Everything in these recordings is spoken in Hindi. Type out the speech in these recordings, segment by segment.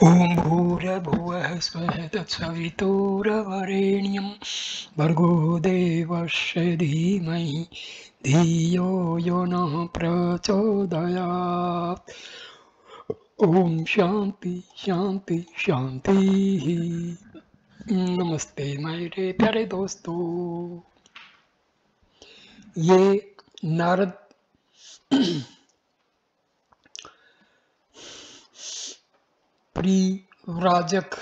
ॐ भूर्भुवः स्वः तत्सवितुर्वरेण्यं भर्गो देवस्य धीमहि धियो यो नः प्रचोदयात्। ओम शांति शांति शांति। नमस्ते मेरे प्यारे दोस्तों। ये नारद परिव्राजक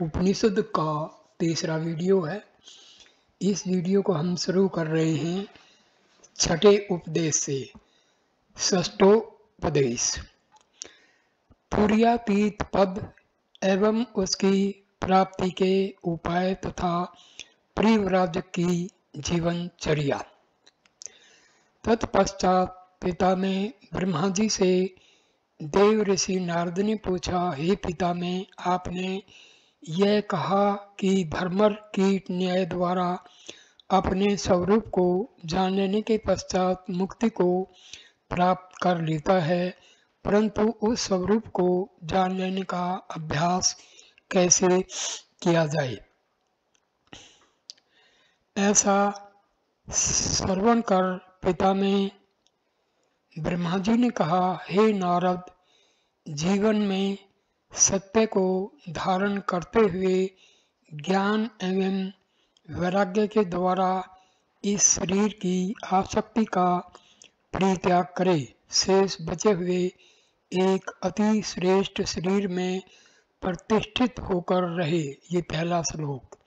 उपनिषद का तीसरा वीडियो है। इस वीडियो को हम शुरू कर रहे हैं छठे उपदेश से। षष्ठोपदेश तुर्यातीत पद एवं उसकी प्राप्ति के उपाय तथा परिव्राजक की जीवनचर्या। तत्पश्चात पिता में ब्रह्मा जी से देव ऋषि नारद ने पूछा, हे पिता में आपने यह कहा कि भ्रमर कीट न्याय द्वारा अपने स्वरूप को जान लेने के पश्चात मुक्ति को प्राप्त कर लेता है, परंतु उस स्वरूप को जान लेने का अभ्यास कैसे किया जाए। ऐसा श्रवण कर पिता में ब्रह्मा जी ने कहा, हे नारद, जीवन में सत्य को धारण करते हुए ज्ञान एवं वैराग्य के द्वारा इस शरीर की आसक्ति का परित्याग करे, शेष बचे हुए एक अति श्रेष्ठ शरीर में प्रतिष्ठित होकर रहे। ये पहला श्लोक।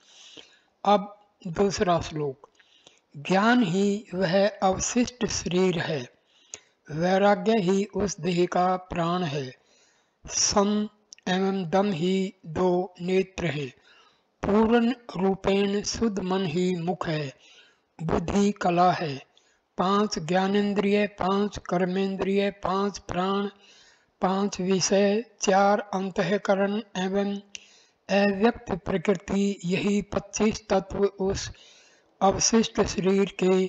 अब दूसरा श्लोक। ज्ञान ही वह अवशिष्ट शरीर है, वैराग्य ही उस देह का प्राण है, सम एवं दम ही दो नेत्र है, पूर्ण रूपेण शुद्ध मन ही मुख है, बुद्धि कला है, 5 ज्ञानेन्द्रिय, 5 कर्मेंद्रिय, 5 प्राण, 5 विषय, 4 अंतःकरण एवं अव्यक्त प्रकृति, यही 25 तत्व उस अवशिष्ट शरीर के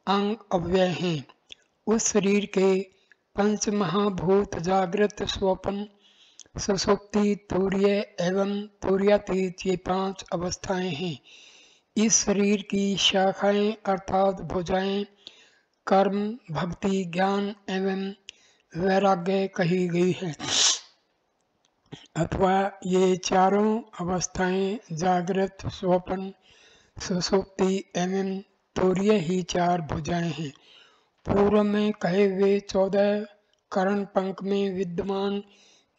अंग अव्यय हैं। उस शरीर के पंच महाभूत जागृत, स्वप्न, सुषुप्ति, तुर्य एवं तुर्यातीत, ये 5 अवस्थाएं हैं। इस शरीर की शाखाएं अर्थात भुजाएं कर्म, भक्ति, ज्ञान एवं वैराग्य कही गई है, अथवा ये चारों अवस्थाएं जागृत, स्वप्न, सुषुप्ति एवं तुर्य ही 4 भुजाएं हैं। पूर्व में कहे हुए 14 कर्ण पंख में विद्यमान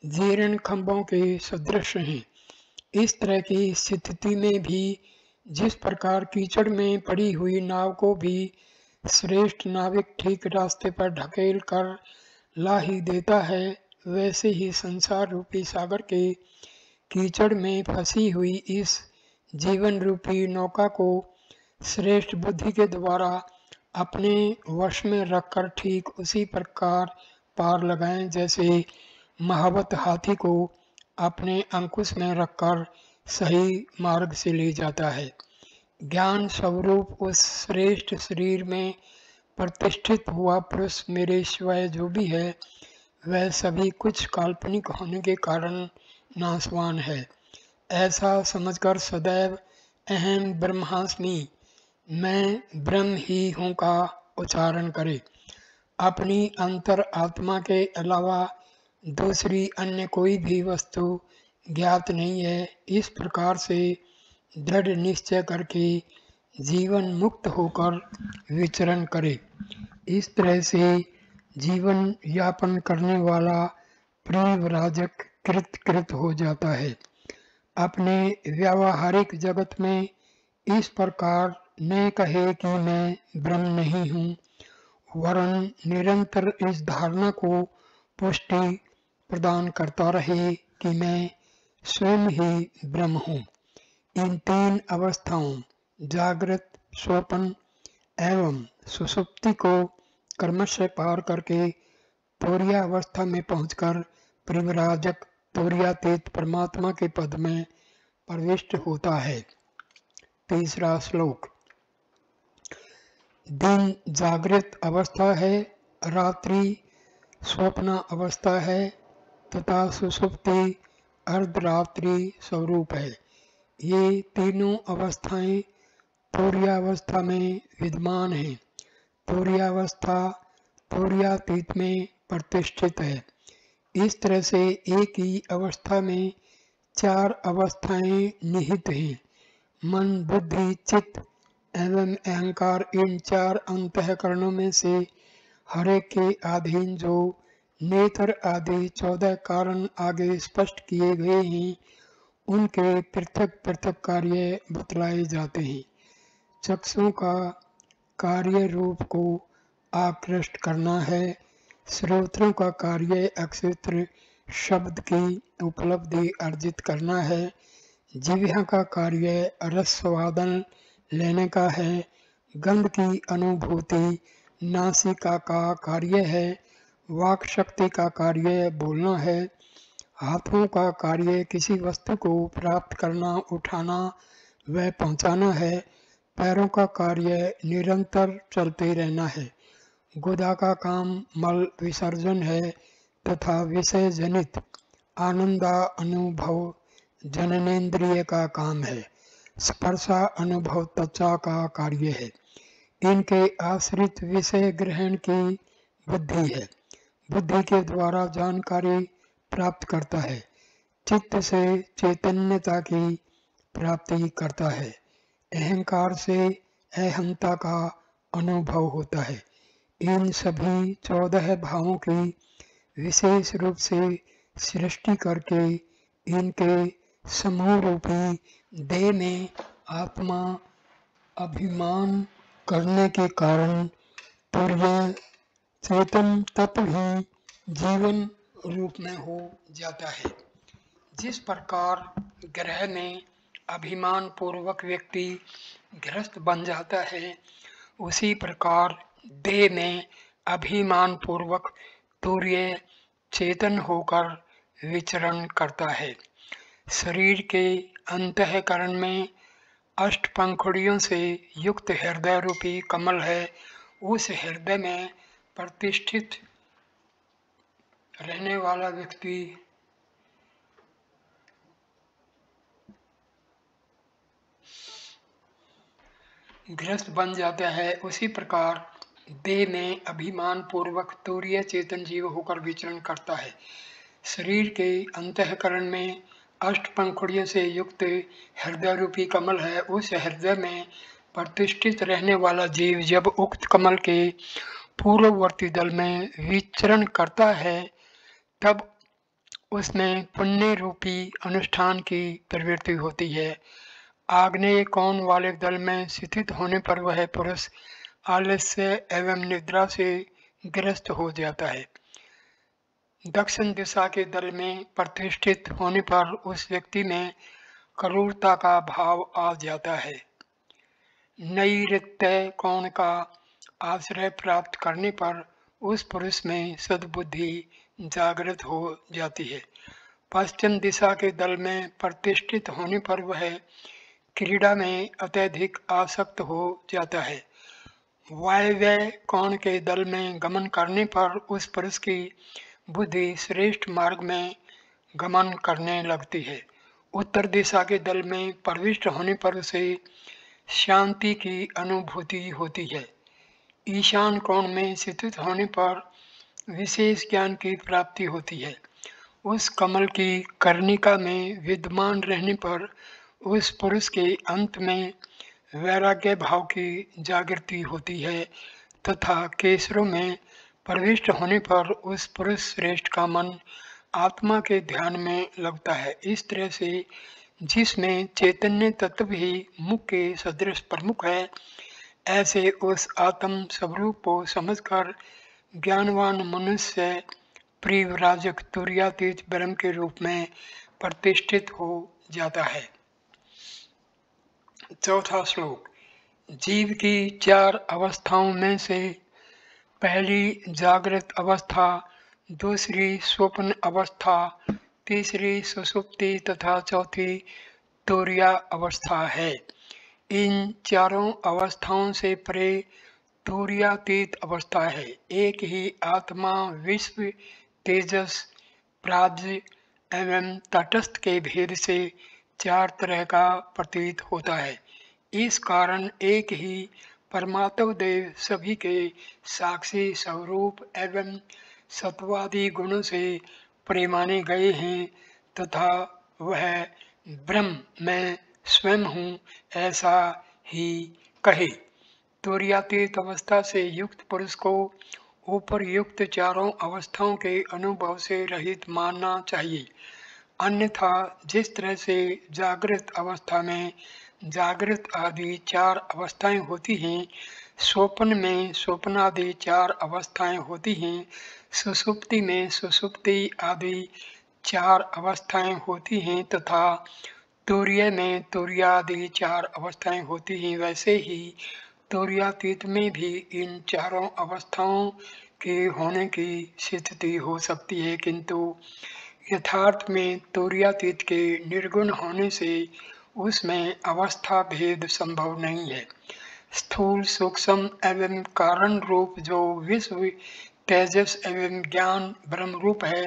जीर्ण खंभों के सदृश हैं। इस तरह की स्थिति में भी जिस प्रकार कीचड़ में पड़ी हुई नाव को भी श्रेष्ठ नाविक ठीक रास्ते पर ढकेल कर ला ही देता है, वैसे ही संसार रूपी सागर के कीचड़ में फंसी हुई इस जीवन रूपी नौका को श्रेष्ठ बुद्धि के द्वारा अपने वश में रखकर ठीक उसी प्रकार पार लगाएं जैसे महावत हाथी को अपने अंकुश में रखकर सही मार्ग से ले जाता है। ज्ञान स्वरूप उस श्रेष्ठ शरीर में प्रतिष्ठित हुआ पुरुष मेरे स्वयं जो भी है, वह सभी कुछ काल्पनिक होने के कारण नाशवान है। ऐसा समझकर सदैव अहम ब्रह्मास्मि, मैं ब्रह्म ही हूँ का उच्चारण करे। अपनी अंतर आत्मा के अलावा दूसरी अन्य कोई भी वस्तु ज्ञात नहीं है। इस प्रकार से दृढ़ निश्चय करके जीवन मुक्त होकर विचरण करे। इस तरह से जीवन यापन करने वाला परिव्राजक कृत हो जाता है। अपने व्यावहारिक जगत में इस प्रकार न कहे कि मैं ब्रह्म नहीं हूँ, वरन निरंतर इस धारणा को पुष्टि प्रदान करता रहे कि मैं स्वयं ही ब्रह्म हूँ। इन 3 अवस्थाओं जागृत, स्वप्न एवं सुषुप्ति को क्रमशः पार करके तुर्या अवस्था में पहुंचकर परिव्राजक तुर्यातीत परमात्मा के पद में प्रविष्ट होता है। तीसरा श्लोक। दिन जागृत अवस्था है, रात्रि स्वप्न अवस्था है तथा सुषुप्ति अर्धरात्रि स्वरूप है। ये तीनों अवस्थाएं तुर्यावस्था में विद्यमान हैं। तुर्यावस्था तुर्यातीत में प्रतिष्ठित है। इस तरह से एक ही अवस्था में चार अवस्थाएं निहित हैं। मन, बुद्धि, चित्त एवं अहंकार, इन चार अंतःकरणों में से हर एक के अधीन जो नेत्र आदि 14 कारण आगे स्पष्ट किए गए हैं, उनके पृथक पृथक कार्य बतलाए जाते हैं। चक्षुओं का कार्य रूप को आकृष्ट करना है। श्रोत्रों का कार्य अक्षेत्र शब्द की उपलब्धि अर्जित करना है। जिह्वा का कार्य रसवादन लेने का है। गंध की अनुभूति नासिका का कार्य है। वाक शक्ति का कार्य बोलना है। हाथों का कार्य किसी वस्तु को प्राप्त करना, उठाना व पहुंचाना है। पैरों का कार्य निरंतर चलते रहना है। गुदा का काम मल विसर्जन है तथा विषय जनित आनंदा अनुभव जननेन्द्रिय का काम है। स्पर्शा अनुभव त्वचा का कार्य है। इनके आश्रित विषय ग्रहण की बुद्धि है। बुद्धि के द्वारा जानकारी प्राप्त करता है। चित्त से चैतन्यता की प्राप्ति करता है। अहंकार से अहंता का अनुभव होता है। इन सभी 14 भावों की विशेष रूप से सृष्टि करके इनके समूह रूपी देह में आत्मा अभिमान करने के कारण तुर्य चेतन तत्व ही जीवन रूप में हो जाता है। जिस प्रकार ग्रह में अभिमान पूर्वक व्यक्ति गृहस्थ बन जाता है, उसी प्रकार देह में अभिमान पूर्वक तुर्य चेतन होकर विचरण करता है। शरीर के अंतःकरण में अष्ट पंखुड़ियों से युक्त हृदय रूपी कमल है। उस हृदय में प्रतिष्ठित रहने वाला व्यक्ति गृहस्थ बन जाता है। उसी प्रकार देह में अभिमान पूर्वक तुर्य चेतन जीव होकर विचरण करता है। शरीर के अंतःकरण में अष्ट पंखुड़ियों से युक्त हृदय रूपी कमल है। उस हृदय में प्रतिष्ठित रहने वाला जीव जब उक्त कमल के पूर्ववर्ती दल में विचरण करता है, तब उसमें पुण्य रूपी अनुष्ठान की प्रवृत्ति होती है। आग्नेय कोण वाले दल में स्थित होने पर वह पुरुष आलस्य एवं निद्रा से ग्रस्त हो जाता है। दक्षिण दिशा के दल में प्रतिष्ठित होने पर उस व्यक्ति में क्रूरता का भाव आ जाता है। नैऋत्य कोण का आश्रय प्राप्त करने पर उस पुरुष में सद्बुद्धि जागृत हो जाती है। पश्चिम दिशा के दल में प्रतिष्ठित होने पर वह क्रीड़ा में अत्यधिक आसक्त हो जाता है। वायव्य कोण के दल में गमन करने पर उस पुरुष की बुद्धि श्रेष्ठ मार्ग में गमन करने लगती है। उत्तर दिशा के दल में प्रविष्ट होने पर उसे शांति की अनुभूति होती है। ईशान कोण में स्थित होने पर विशेष ज्ञान की प्राप्ति होती है। उस कमल की कर्णिका में विद्यमान रहने पर उस पुरुष के अंत में वैराग्य भाव की जागृति होती है तथा केसरों में प्रविष्ट होने पर उस पुरुष श्रेष्ठ का मन आत्मा के ध्यान में लगता है। इस तरह से जिसमें चैतन्य तत्व ही मुख के सदृश प्रमुख है, ऐसे उस आत्म स्वरूप को समझकर ज्ञानवान मनुष्य प्रिव्राजक तुर्यातीत ब्रह्म के रूप में प्रतिष्ठित हो जाता है। चौथा श्लोक। जीव की 4 अवस्थाओं में से पहली जागृत अवस्था, दूसरी स्वप्न अवस्था, तीसरी सुषुप्ति तथा चौथी तुर्या अवस्था है। इन चारों अवस्थाओं से परे तुर्यातीत अवस्था है। एक ही आत्मा विश्व, तेजस, प्राज्ञ एवं तटस्थ के भेद से चार तरह का प्रतीत होता है। इस कारण एक ही परमात्म देव सभी के साक्षी स्वरूप एवं सत्वादि गुणों से प्रेमाने गए हैं तथा वह ब्रह्म मैं स्वयं हूँ ऐसा ही कहे। तुर्यातीत अवस्था से युक्त पुरुष को ऊपर्युक्त चारों अवस्थाओं के अनुभव से रहित मानना चाहिए। अन्यथा जिस तरह से जागृत अवस्था में जागृत आदि चार अवस्थाएं होती हैं, स्वप्न में स्वप्न आदि चार अवस्थाएं होती हैं, सुषुप्ति में सुषुप्ति आदि चार अवस्थाएं होती हैं तथा तुर्य में तुर्य आदि चार अवस्थाएं होती हैं, वैसे ही तुर्यातीत में भी इन चारों अवस्थाओं के होने की स्थिति हो सकती है, किंतु यथार्थ में तुर्यातीत के निर्गुण होने से उसमें अवस्था भेद संभव नहीं है। स्थूल सूक्ष्म एवं कारण रूप जो विश्व तेजस एवं ज्ञान ब्रह्म रूप है,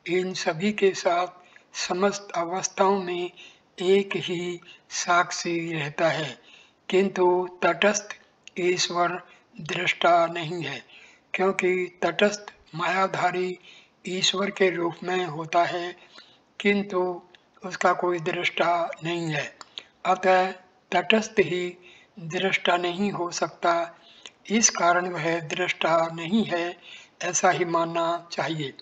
इन सभी के साथ समस्त अवस्थाओं में एक ही साक्षी रहता है, किंतु तटस्थ ईश्वर दृष्टा नहीं है, क्योंकि तटस्थ मायाधारी ईश्वर के रूप में होता है किंतु उसका कोई दृष्टा नहीं है। अतः तटस्थ ही दृष्टा नहीं हो सकता, इस कारण वह दृष्टा नहीं है ऐसा ही मानना चाहिए।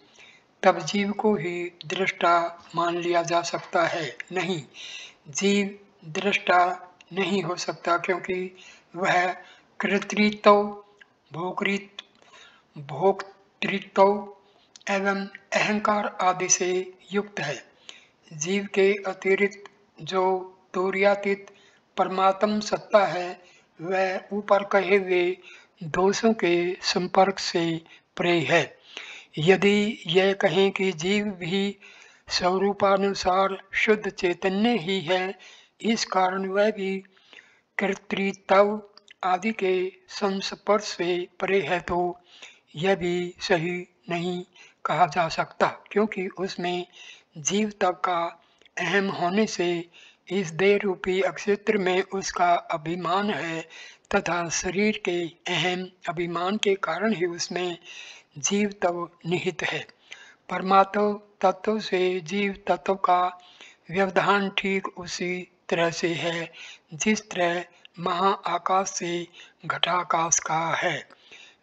तब जीव को ही दृष्टा मान लिया जा सकता है। नहीं, जीव दृष्टा नहीं हो सकता क्योंकि वह कर्तृत्व भोक्तृत्व एवं अहंकार आदि से युक्त है। जीव के अतिरिक्त जो तुर्यातीत परमात्म सत्ता है, वह ऊपर कहे हुए दोषों के संपर्क से परे है। यदि यह कहें कि जीव भी स्वरूपानुसार शुद्ध चैतन्य ही है, इस कारण वह भी कर्तृत्व आदि के संस्पर्श से परे है, तो यह भी सही नहीं कहा जा सकता, क्योंकि उसमें जीव तक का अहम होने से इस देह रूपी अक्षेत्र में उसका अभिमान है तथा शरीर के अहम अभिमान के कारण ही उसमें जीव तत्व निहित है। परमात्म तत्व से जीव तत्व का व्यवधान ठीक उसी तरह से है जिस तरह महाआकाश से घटाकाश का है।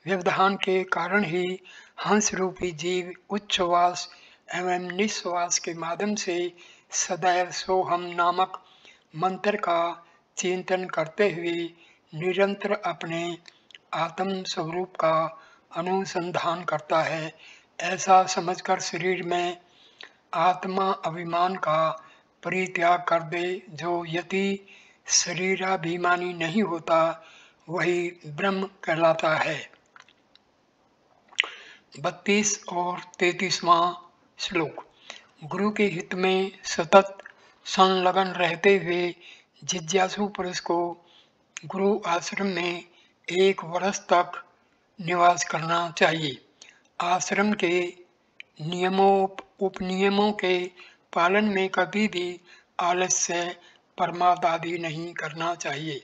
व्यवधान के कारण ही हंस रूपी जीव उच्छ्वास एवं निश्वास के माध्यम से सदैव सोहम नामक मंत्र का चिंतन करते हुए निरंतर अपने आत्म स्वरूप का अनुसंधान करता है। ऐसा समझकर शरीर में आत्मा अभिमान का परित्याग कर दे, जो यति शरीराभिमानी नहीं होता वही ब्रह्म कहलाता है। 32 और 33वां श्लोक। गुरु के हित में सतत संलग्न रहते हुए जिज्ञासु पुरुष को गुरु आश्रम में 1 वर्ष तक निवास करना चाहिए। आश्रम के नियमों उपनियमों के पालन में कभी भी आलस्य प्रमाद आदि नहीं करना चाहिए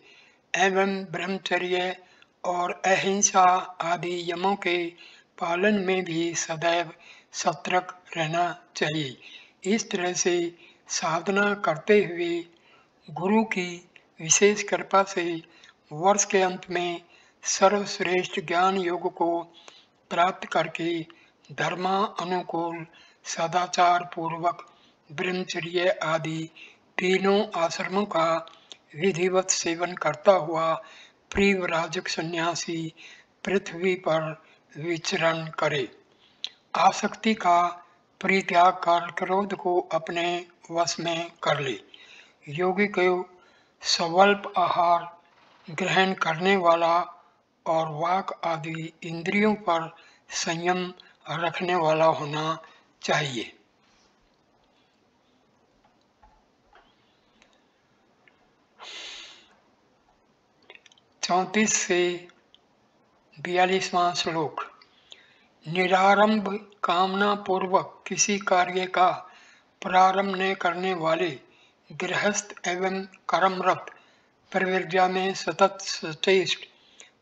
एवं ब्रह्मचर्य और अहिंसा आदि यमों के पालन में भी सदैव सतर्क रहना चाहिए। इस तरह से साधना करते हुए गुरु की विशेष कृपा से वर्ष के अंत में सर्वश्रेष्ठ ज्ञान योग को प्राप्त करके धर्मानुकूल सदाचार पूर्वक ब्रह्मचर्य आदि तीनों आश्रमों का विधिवत सेवन करता हुआ प्रिव्राजक सन्यासी पृथ्वी पर विचरण करे। आसक्ति का परित्याग कर क्रोध को अपने वश में कर ले। योगी को स्वल्प आहार ग्रहण करने वाला और वाक आदि इंद्रियों पर संयम रखने वाला होना चाहिए। 34 से 42वां श्लोक। निरारंभ कामना पूर्वक किसी कार्य का प्रारंभ न करने वाले गृहस्थ एवं कर्मरत परिव्रजा में सतत सचेष्ट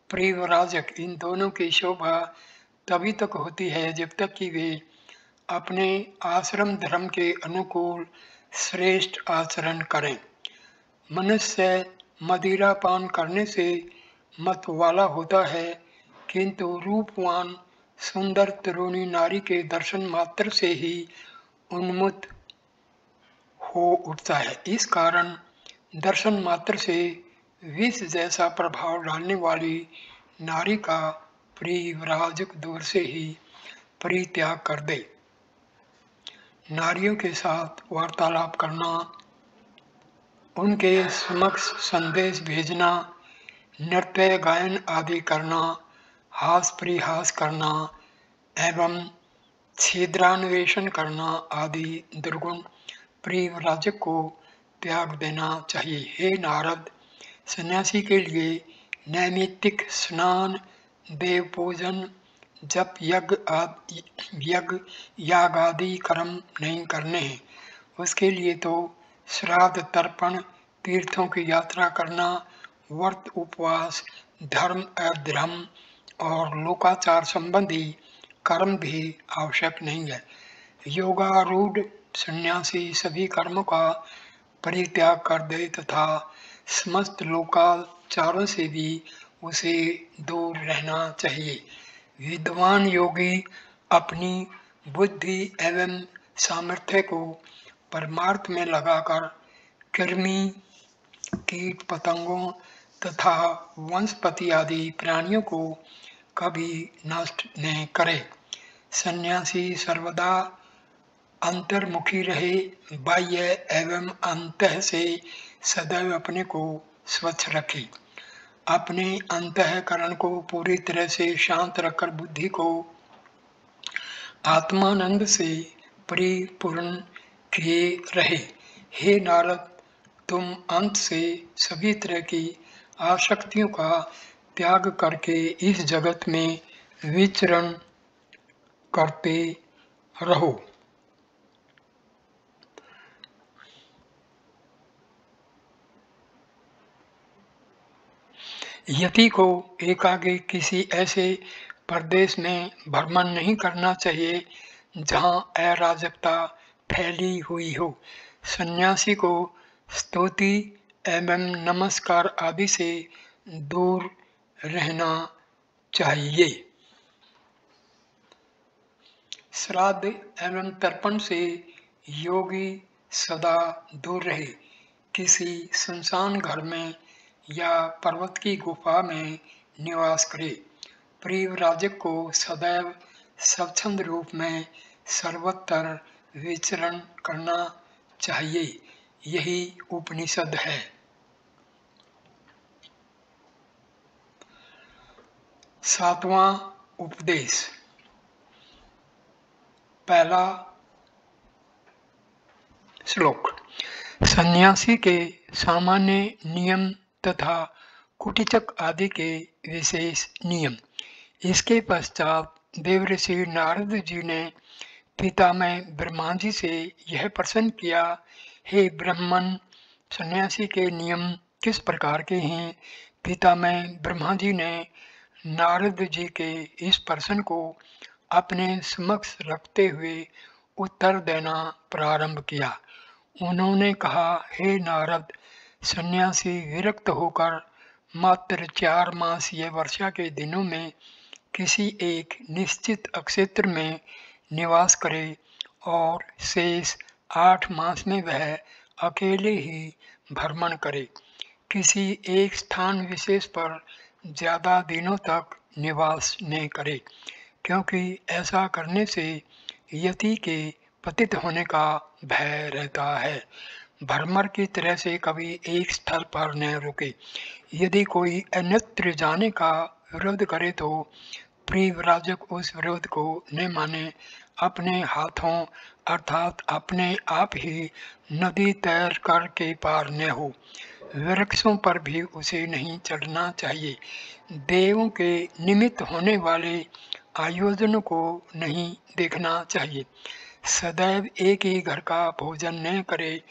परिव्राजक इन दोनों की शोभा तभी तक होती है जब तक कि वे अपने आश्रम धर्म के अनुकूल श्रेष्ठ आचरण करें। मनुष्य मदिरा पान करने से मत वाला होता है, किंतु रूपवान सुंदर तरुणी नारी के दर्शन मात्र से ही उन्मुक्त हो उठता है। इस कारण दर्शन मात्र से विष जैसा प्रभाव डालने वाली नारी का परिव्राजक दूर से ही परित्याग कर दे। नारियों के साथ वार्तालाप करना, उनके समक्ष संदेश भेजना, नृत्य गायन आदि करना, हास परिहास करना एवं छिद्रान्वेषण करना आदि दुर्गुण परिव्राजक को त्याग देना चाहिए। हे नारद, सन्यासी के लिए नैमित्तिक स्नान, देव पूजन, जप यज्ञ याग आदि कर्म नहीं करने हैं। उसके लिए तो श्राद्ध, तर्पण, तीर्थों की यात्रा करना, व्रत, उपवास, धर्म, अधर्म और लोकाचार संबंधी कर्म भी आवश्यक नहीं है। योगारूढ़ सन्यासी सभी कर्मों का परित्याग कर दे तथा समस्त लोकाचारों से भी उसे दूर रहना चाहिए। विद्वान योगी अपनी बुद्धि एवं सामर्थ्य को परमार्थ में लगाकर कृमि, कीट पतंगों तथा वनस्पति आदि प्राणियों को कभी नष्ट न करे। सन्यासी सर्वदा अंतर्मुखी रहे, बाह्य एवं अंतः से सदैव अपने को स्वच्छ रखे। अपने अंतःकरण को पूरी तरह से शांत रखकर बुद्धि को आत्मानंद से परिपूर्ण किए रहे। हे नारद, तुम अंत से सभी तरह की आसक्तियों का त्याग करके इस जगत में विचरण करते रहो। यति को एकाकी किसी ऐसे प्रदेश में भ्रमण नहीं करना चाहिए जहाँ अराजकता फैली हुई हो। सन्यासी को स्तुति एवं नमस्कार आदि से दूर रहना चाहिए। श्राद्ध एवं तर्पण से योगी सदा दूर रहे। किसी सुनसान घर में या पर्वत की गुफा में निवास करे। परिव्राजक को सदैव स्वच्छंद रूप में सर्वत्र विचरण करना चाहिए। यही उपनिषद है। सातवां उपदेश। पहला श्लोक। सन्यासी के सामान्य नियम तथा कुटिचक आदि के विशेष नियम। इसके पश्चात देवऋषि नारद जी ने पितामह ब्रह्मा जी से यह प्रश्न किया, हे ब्राह्मण, सन्यासी के नियम किस प्रकार के हैं? पितामह ब्रह्मा जी ने नारद जी के इस प्रश्न को अपने समक्ष रखते हुए उत्तर देना प्रारंभ किया। उन्होंने कहा, हे नारद, सन्यासी विरक्त होकर मात्र 4 मासीय वर्षा के दिनों में किसी एक निश्चित क्षेत्र में निवास करे और शेष 8 मास में वह अकेले ही भ्रमण करे। किसी एक स्थान विशेष पर ज़्यादा दिनों तक निवास न करे, क्योंकि ऐसा करने से यति के पतित होने का भय रहता है। भ्रमर की तरह से कभी एक स्थल पर न रुके। यदि कोई अन्यत्र जाने का विरोध करे तो परिव्राजक उस विरोध को न माने, अपने हाथों अर्थात अपने आप ही नदी तैर करके पार न हो। वृक्षों पर भी उसे नहीं चढ़ना चाहिए। देवों के निमित्त होने वाले आयोजनों को नहीं देखना चाहिए। सदैव एक ही घर का भोजन न करे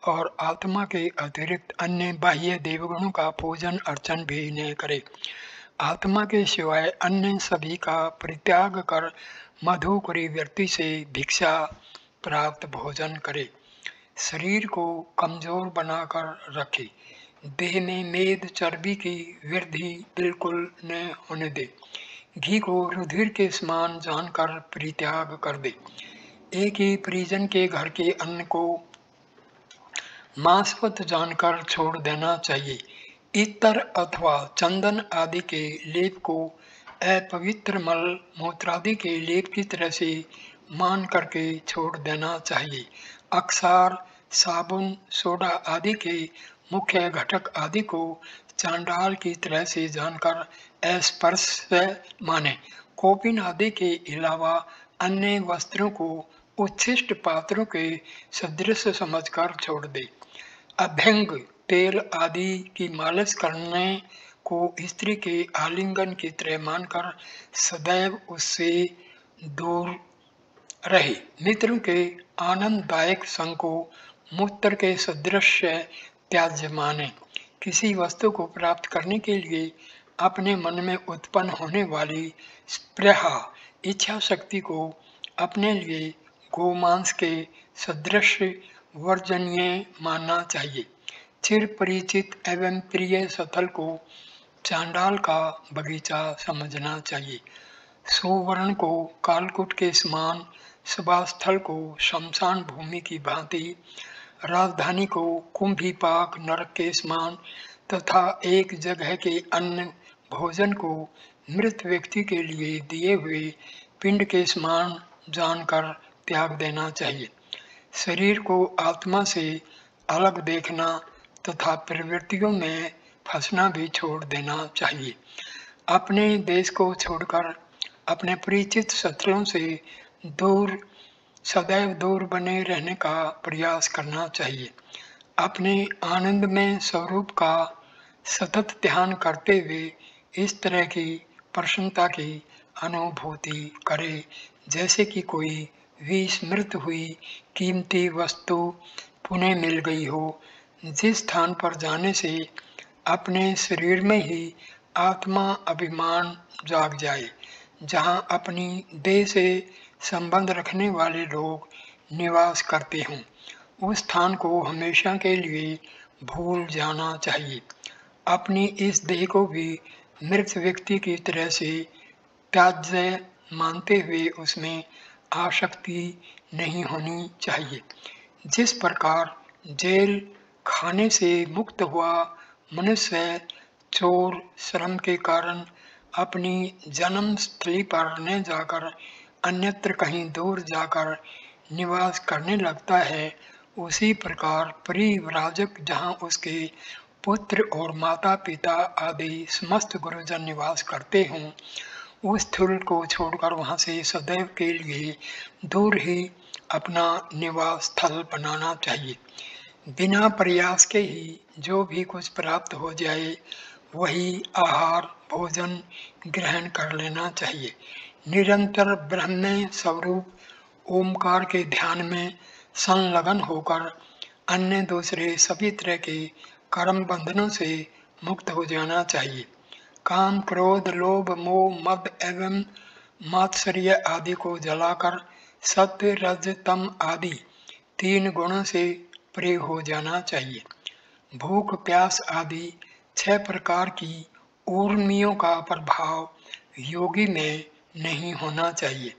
और आत्मा के अतिरिक्त अन्य बाह्य देवगुणों का पूजन अर्चन भी न करे। आत्मा के सिवाय अन्य सभी का परित्याग कर मधुकरी वृत्ति से भिक्षा प्राप्त भोजन करे। शरीर को कमजोर बनाकर रखे। देह में मेद चर्बी की वृद्धि बिल्कुल न होने दे। घी को रुधिर के समान जानकर परित्याग कर दे। एक ही परिजन के घर के अन्न को मांसवत जानकर छोड़ देना चाहिए। इत्र अथवा चंदन आदि के लेप को अपवित्र मल मूत्रादि के लेप की तरह से मान करके छोड़ देना चाहिए। अक्षार, साबुन, सोडा आदि के मुख्य घटक आदि को चांडाल की तरह से जानकर अस्पर्श माने। कोपिन आदि के अलावा अन्य वस्त्रों को उच्छिष्ट पात्रों के सदृश समझकर छोड़ दे। अभ्यंग तेल आदि की मालिश करने को स्त्री के आलिंगन की तरह मानकर सदैव उससे दूर रहे। मित्रों के आनंददायक संग को मूत्र के सदृश त्याज्य माने। किसी वस्तु को प्राप्त करने के लिए अपने मन में उत्पन्न होने वाली स्पृहा इच्छा शक्ति को अपने लिए गोमांस के सदृश वर्जनीय मानना चाहिए। चिर परिचित एवं प्रिय स्थल को चांडाल का बगीचा समझना चाहिए। सुवर्ण को कालकूट के समान, सभा स्थल को शमशान भूमि की भांति, राजधानी को कुंभीपाक नरक के समान तथा एक जगह के अन्न भोजन को मृत व्यक्ति के लिए दिए हुए पिंड के समान जानकर त्याग देना चाहिए। शरीर को आत्मा से अलग देखना तथा प्रवृत्तियों में फंसना भी छोड़ देना चाहिए। अपने देश को छोड़कर अपने परिचित स्थलों से दूर सदैव दूर बने रहने का प्रयास करना चाहिए। अपने आनंद में स्वरूप का सतत ध्यान करते हुए इस तरह की प्रसन्नता की अनुभूति करे जैसे कि कोई विस्मृत हुई कीमती वस्तु पुनः मिल गई हो। जिस स्थान पर जाने से अपने शरीर में ही आत्मा अभिमान जाग जाए, जहाँ अपनी देह से संबंध रखने वाले लोग निवास करते हों, उस स्थान को हमेशा के लिए भूल जाना चाहिए। अपनी इस देह को भी मृत व्यक्ति की तरह से त्याज्य मानते हुए उसमें आसक्ति नहीं होनी चाहिए। जिस प्रकार जेल खाने से मुक्त हुआ मनुष्य चोर श्रम के कारण अपनी जन्म स्थली पर न जाकर अन्यत्र कहीं दूर जाकर निवास करने लगता है, उसी प्रकार परिव्राजक जहाँ उसके पुत्र और माता पिता आदि समस्त गुरुजन निवास करते हों, उस स्थल को छोड़कर वहाँ से सदैव के लिए दूर ही अपना निवास स्थल बनाना चाहिए। बिना प्रयास के ही जो भी कुछ प्राप्त हो जाए वही आहार भोजन ग्रहण कर लेना चाहिए। निरंतर ब्रह्म स्वरूप ओमकार के ध्यान में संलग्न होकर अन्य दूसरे सभी तरह के कर्म बंधनों से मुक्त हो जाना चाहिए। काम क्रोध लोभ मोह मद एवं मात्सर्य आदि को जलाकर सत्य रज तम आदि 3 गुणों से प्रिय हो जाना चाहिए। भूख प्यास आदि 6 प्रकार की ऊर्मियों का प्रभाव योगी में नहीं होना चाहिए।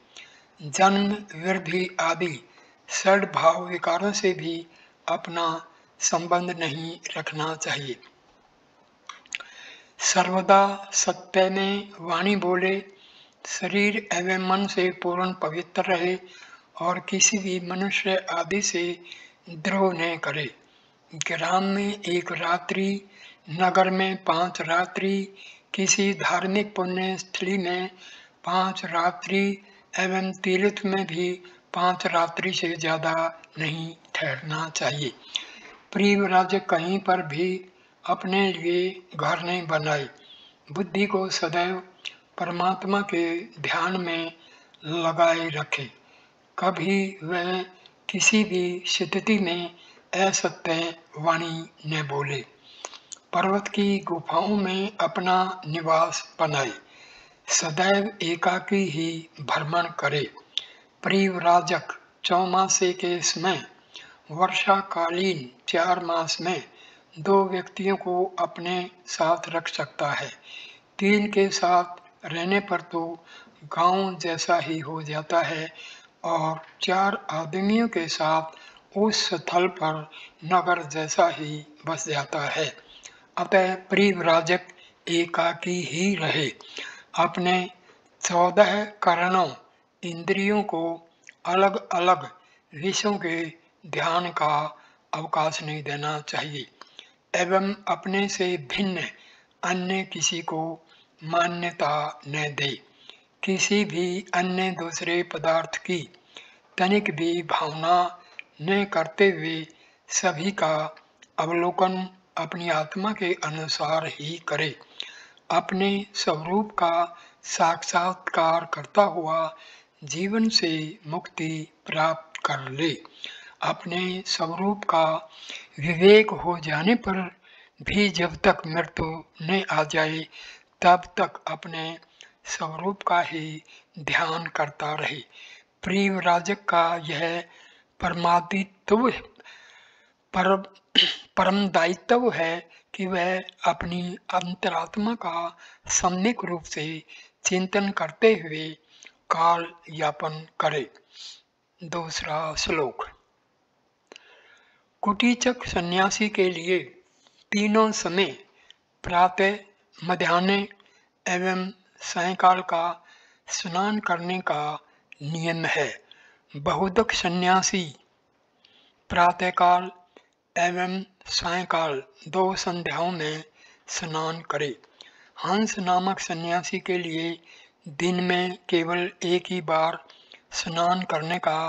जन्म वृद्धि आदि 6 भाव विकारों से भी अपना संबंध नहीं रखना चाहिए। सर्वदा सत्य में वाणी बोले, शरीर एवं मन से पूर्ण पवित्र रहे और किसी भी मनुष्य आदि से द्रोह न करे। ग्राम में 1 रात्रि, नगर में 5 रात्रि, किसी धार्मिक पुण्य स्थली में 5 रात्रि एवं तीर्थ में भी 5 रात्रि से ज़्यादा नहीं ठहरना चाहिए। परिव्राज कहीं पर भी अपने लिए घर नहीं बनाए। बुद्धि को सदैव परमात्मा के ध्यान में लगाए रखे। कभी वह किसी भी स्थिति में असत्य वाणी न बोले। पर्वत की गुफाओं में अपना निवास बनाए, सदैव एकाकी ही भ्रमण करे। परिव्राजक चौमासे के समय वर्षाकालीन 4 मास में 2 व्यक्तियों को अपने साथ रख सकता है। 3 के साथ रहने पर तो गांव जैसा ही हो जाता है और 4 आदमियों के साथ उस स्थल पर नगर जैसा ही बस जाता है। अतः परिव्राजक एकाकी ही रहे। अपने 14 करणों इंद्रियों को अलग अलग विषयों के ध्यान का अवकाश नहीं देना चाहिए एवं अपने से भिन्न अन्य किसी को मान्यता न दे। किसी भी अन्य दूसरे पदार्थ की तनिक भी भावना न करते हुए सभी का अवलोकन अपनी आत्मा के अनुसार ही करे। अपने स्वरूप का साक्षात्कार करता हुआ जीवन से मुक्ति प्राप्त कर ले। अपने स्वरूप का विवेक हो जाने पर भी जब तक मृत्यु न आ जाए तब तक अपने स्वरूप का ही ध्यान करता रहे। परिव्राजक का यह परम दायित्व है कि वह अपनी अंतरात्मा का सम्यक रूप से चिंतन करते हुए काल यापन करे। दूसरा श्लोक। कुटीचक सन्यासी के लिए तीनों समय प्रातः, मध्याह्न एवं सायंकाल का स्नान करने का नियम है। बहुदक सन्यासी प्रातःकाल एवं सायंकाल 2 संध्याओं में स्नान करे। हंस नामक सन्यासी के लिए दिन में केवल एक ही बार स्नान करने का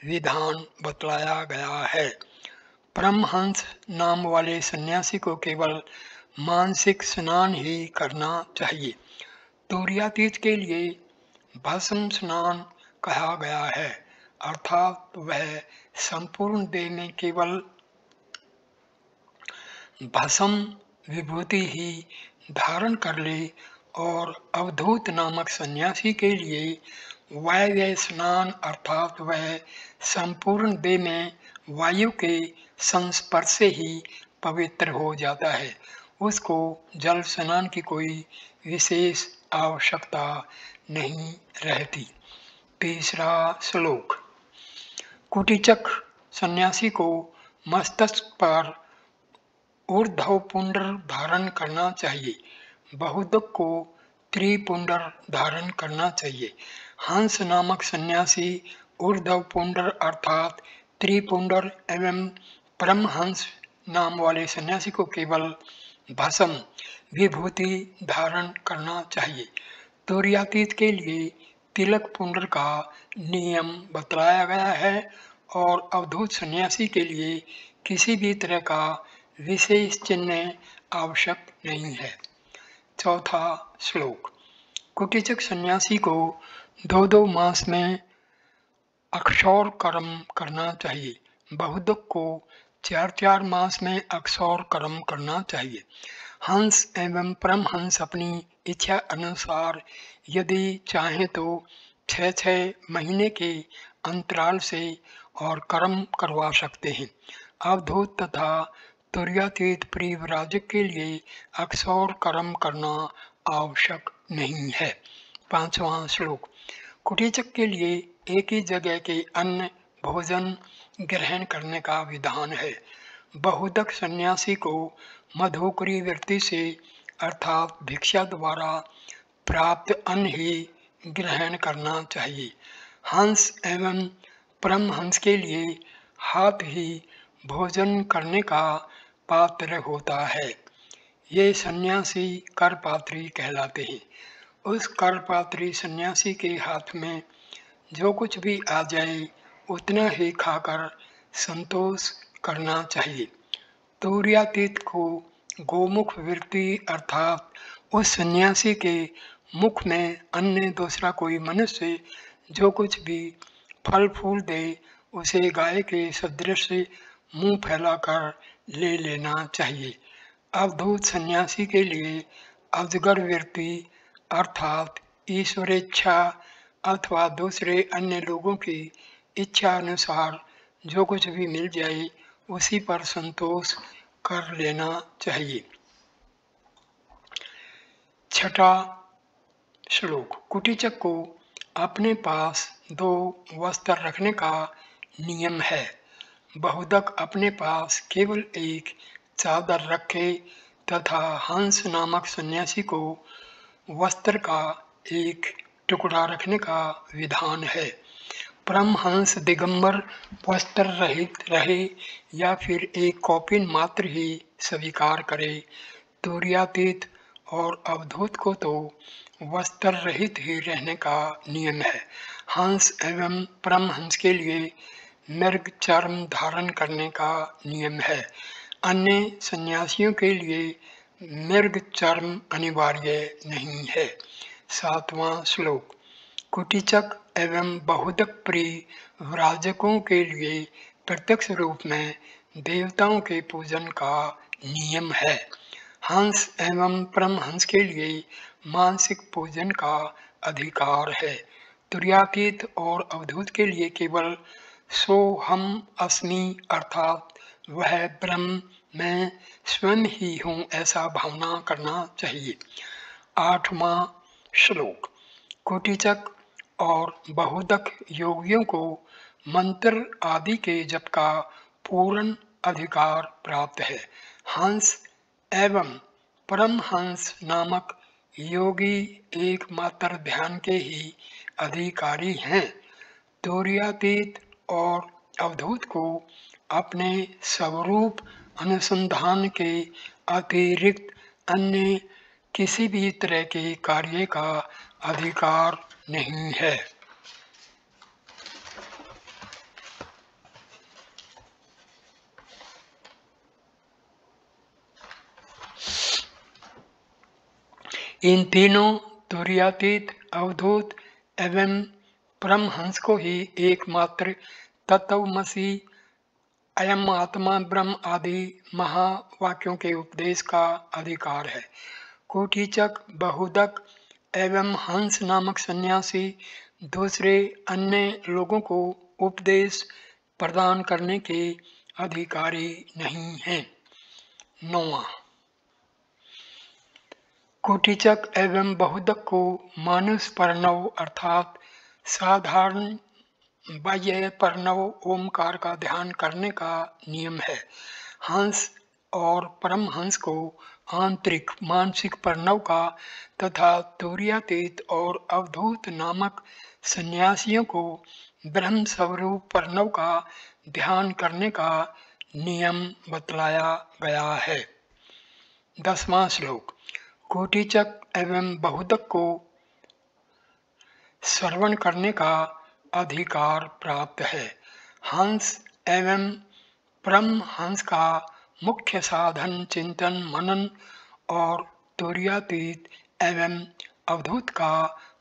विधान बतलाया गया है। परमहंस नाम वाले सन्यासी को केवल मानसिक स्नान ही करना चाहिए। तुर्यातीत के लिए भस्म स्नान कहा गया है, अर्थात वह संपूर्ण देह में केवल भस्म विभूति ही धारण कर ले। और अवधूत नामक सन्यासी के लिए वायव्य स्नान अर्थात वह संपूर्ण देह में वायु के संस्पर्श से ही पवित्र हो जाता है। उसको जल स्नान की कोई विशेष आवश्यकता नहीं रहती। तीसरा श्लोक। कुटीचक सन्यासी को मस्तक पर ऊर्ध्व पुंडर धारण करना चाहिए। बहुदक को त्रिपुंडर धारण करना चाहिए। हंस नामक सन्यासी ऊर्ध्व पुंडर अर्थात त्रिपुंडर एवं परमहंस नाम वाले सन्यासी को केवल भस्म विभूति धारण करना चाहिए। तुर्यातीत के लिए तिलक पुंडर का नियम बतलाया गया है और अवधूत सन्यासी के लिए किसी भी तरह का विशेष चिन्ह आवश्यक नहीं है। चौथा श्लोक। कुटीचक सन्यासी को 2 मास में अक्षौर कर्म करना चाहिए। बहुदक को 4 मास में अक्षौर कर्म करना चाहिए। हंस एवं परमहंस अपनी इच्छा अनुसार यदि चाहें तो 6 महीने के अंतराल से और कर्म करवा सकते हैं। अवधूत तथा तुर्यातीत परिव्राजक के लिए अक्षौर कर्म करना आवश्यक नहीं है। 5वां श्लोक। कुटीचक के लिए एक ही जगह के अन्न भोजन ग्रहण करने का विधान है। बहुदक सन्यासी को मधुकरी वृत्ति से अर्थात भिक्षा द्वारा प्राप्त अन्न ही ग्रहण करना चाहिए। हंस एवं परमहंस के लिए हाथ ही भोजन करने का पात्र होता है। ये सन्यासी करपात्री कहलाते हैं। उस करपात्री सन्यासी के हाथ में जो कुछ भी आ जाए उतना ही खाकर संतोष करना चाहिए। तुर्यातीत को गोमुख वृत्ति अर्थात उस सन्यासी के मुख में अन्य दूसरा कोई मनुष्य जो कुछ भी फल फूल दे उसे गाय के सदृश मुंह फैलाकर ले लेना चाहिए। अवधूत सन्यासी के लिए अजगर वृत्ति अर्थात ईश्वरेच्छा अथवा दूसरे अन्य लोगों की इच्छा अनुसार जो कुछ भी मिल जाए उसी पर संतोष कर लेना चाहिए। छठा श्लोक। कुटीचक को अपने पास 2 वस्त्र रखने का नियम है। बहुदक अपने पास केवल एक चादर रखे तथा हंस नामक सन्यासी को वस्त्र का एक टुकड़ा रखने का विधान है। परमहंस दिगंबर वस्त्र रहित रहे या फिर एक कौपीन मात्र ही स्वीकार करे। तुर्यातीत और अवधूत को तो वस्त्र रहित ही रहने का नियम है। हंस एवं परमहंस के लिए मृग चर्म धारण करने का नियम है। अन्य सन्यासियों के लिए मृग चर्म अनिवार्य नहीं है। 7वां श्लोक। कुटीचक एवं बहुदक प्रिय व्राजकों के लिए प्रत्यक्ष रूप में देवताओं के पूजन का नियम है। हंस एवं परमहंस के लिए मानसिक पूजन का अधिकार है। तुर्यातीत और अवधूत के लिए केवल सो हम अस्मि अर्थात वह ब्रह्म मैं स्वयं ही हूँ ऐसा भावना करना चाहिए। 8वां श्लोक। कुटीचक और बहुदक योगियों को मंत्र आदि के जप का पूर्ण अधिकार प्राप्त है। हंस एवं परमहंस नामक योगी एकमात्र ध्यान के ही अधिकारी हैं। तुर्यातीत और अवधूत को अपने स्वरूप अनुसंधान के अतिरिक्त अन्य किसी भी तरह के कार्य का अधिकार नहीं है। इन तीनों तुर्यातीत अवधूत एवं परमहंस को ही एकमात्र तत्वमसि अयम आत्मा ब्रह्म आदि महावाक्यों के उपदेश का अधिकार है। कुटीचक बहुदक एवं हंस नामक सन्यासी दूसरे अन्य लोगों को उपदेश प्रदान करने के अधिकारी नहीं हैं। 9वां। कुटीचक एवं बहुदक को मानुष परनव अर्थात साधारण बाह्य परनव ओमकार का ध्यान करने का नियम है। हंस और परमहंस को आंतरिक मानसिक प्रणव का तथा तुर्यातीत और अवधूत नामक सन्यासियों को ब्रह्म स्वरूप प्रणव का ध्यान करने का नियम बतलाया गया है। 10वां श्लोक। कुटीचक एवं बहुदक को श्रवण करने का अधिकार प्राप्त है। हंस एवं परमहंस का मुख्य साधन चिंतन मनन और तुर्यातीत एवं अवधूत का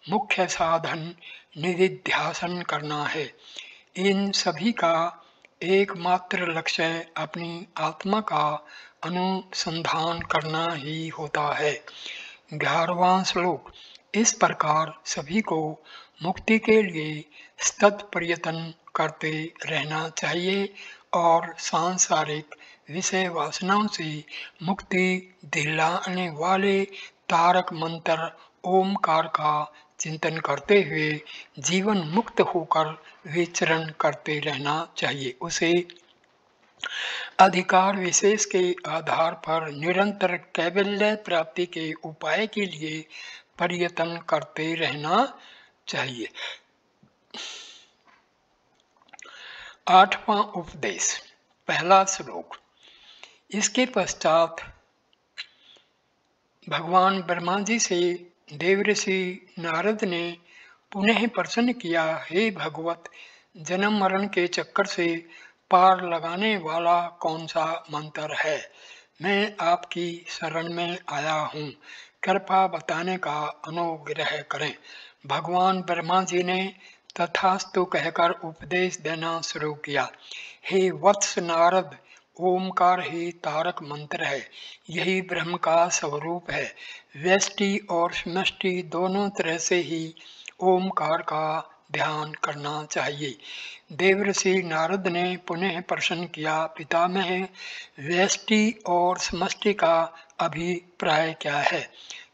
मुख्य साधन निधिध्यासन करना है। इन सभी का एकमात्र लक्ष्य अपनी आत्मा का अनुसंधान करना ही होता है। 11वां श्लोक। इस प्रकार सभी को मुक्ति के लिए सतत प्रयत्न करते रहना चाहिए और सांसारिक विषय वासनाओं से मुक्ति दिलाने वाले तारक मंत्र ओमकार का चिंतन करते हुए जीवन मुक्त होकर विचरण करते रहना चाहिए। उसे अधिकार विशेष के आधार पर निरंतर कैवल्य प्राप्ति के उपाय के लिए प्रयत्न करते रहना चाहिए। 8वां उपदेश। पहला श्लोक। इसके पश्चात भगवान ब्रह्मा जी से देवऋषि नारद ने पुनः प्रश्न किया, हे भगवत, जन्म मरण के चक्कर से पार लगाने वाला कौन सा मंत्र है? मैं आपकी शरण में आया हूँ, कृपा बताने का अनुग्रह करें। भगवान ब्रह्मा जी ने तथास्तु कहकर उपदेश देना शुरू किया। हे वत्स नारद, ओमकार ही तारक मंत्र है, यही ब्रह्म का स्वरूप है। व्यष्टि और समष्टि दोनों तरह से ही ओमकार का ध्यान करना चाहिए। देवर्षि नारद ने पुनः प्रश्न किया, पितामह, व्यष्टि और समष्टि का अभिप्राय क्या है?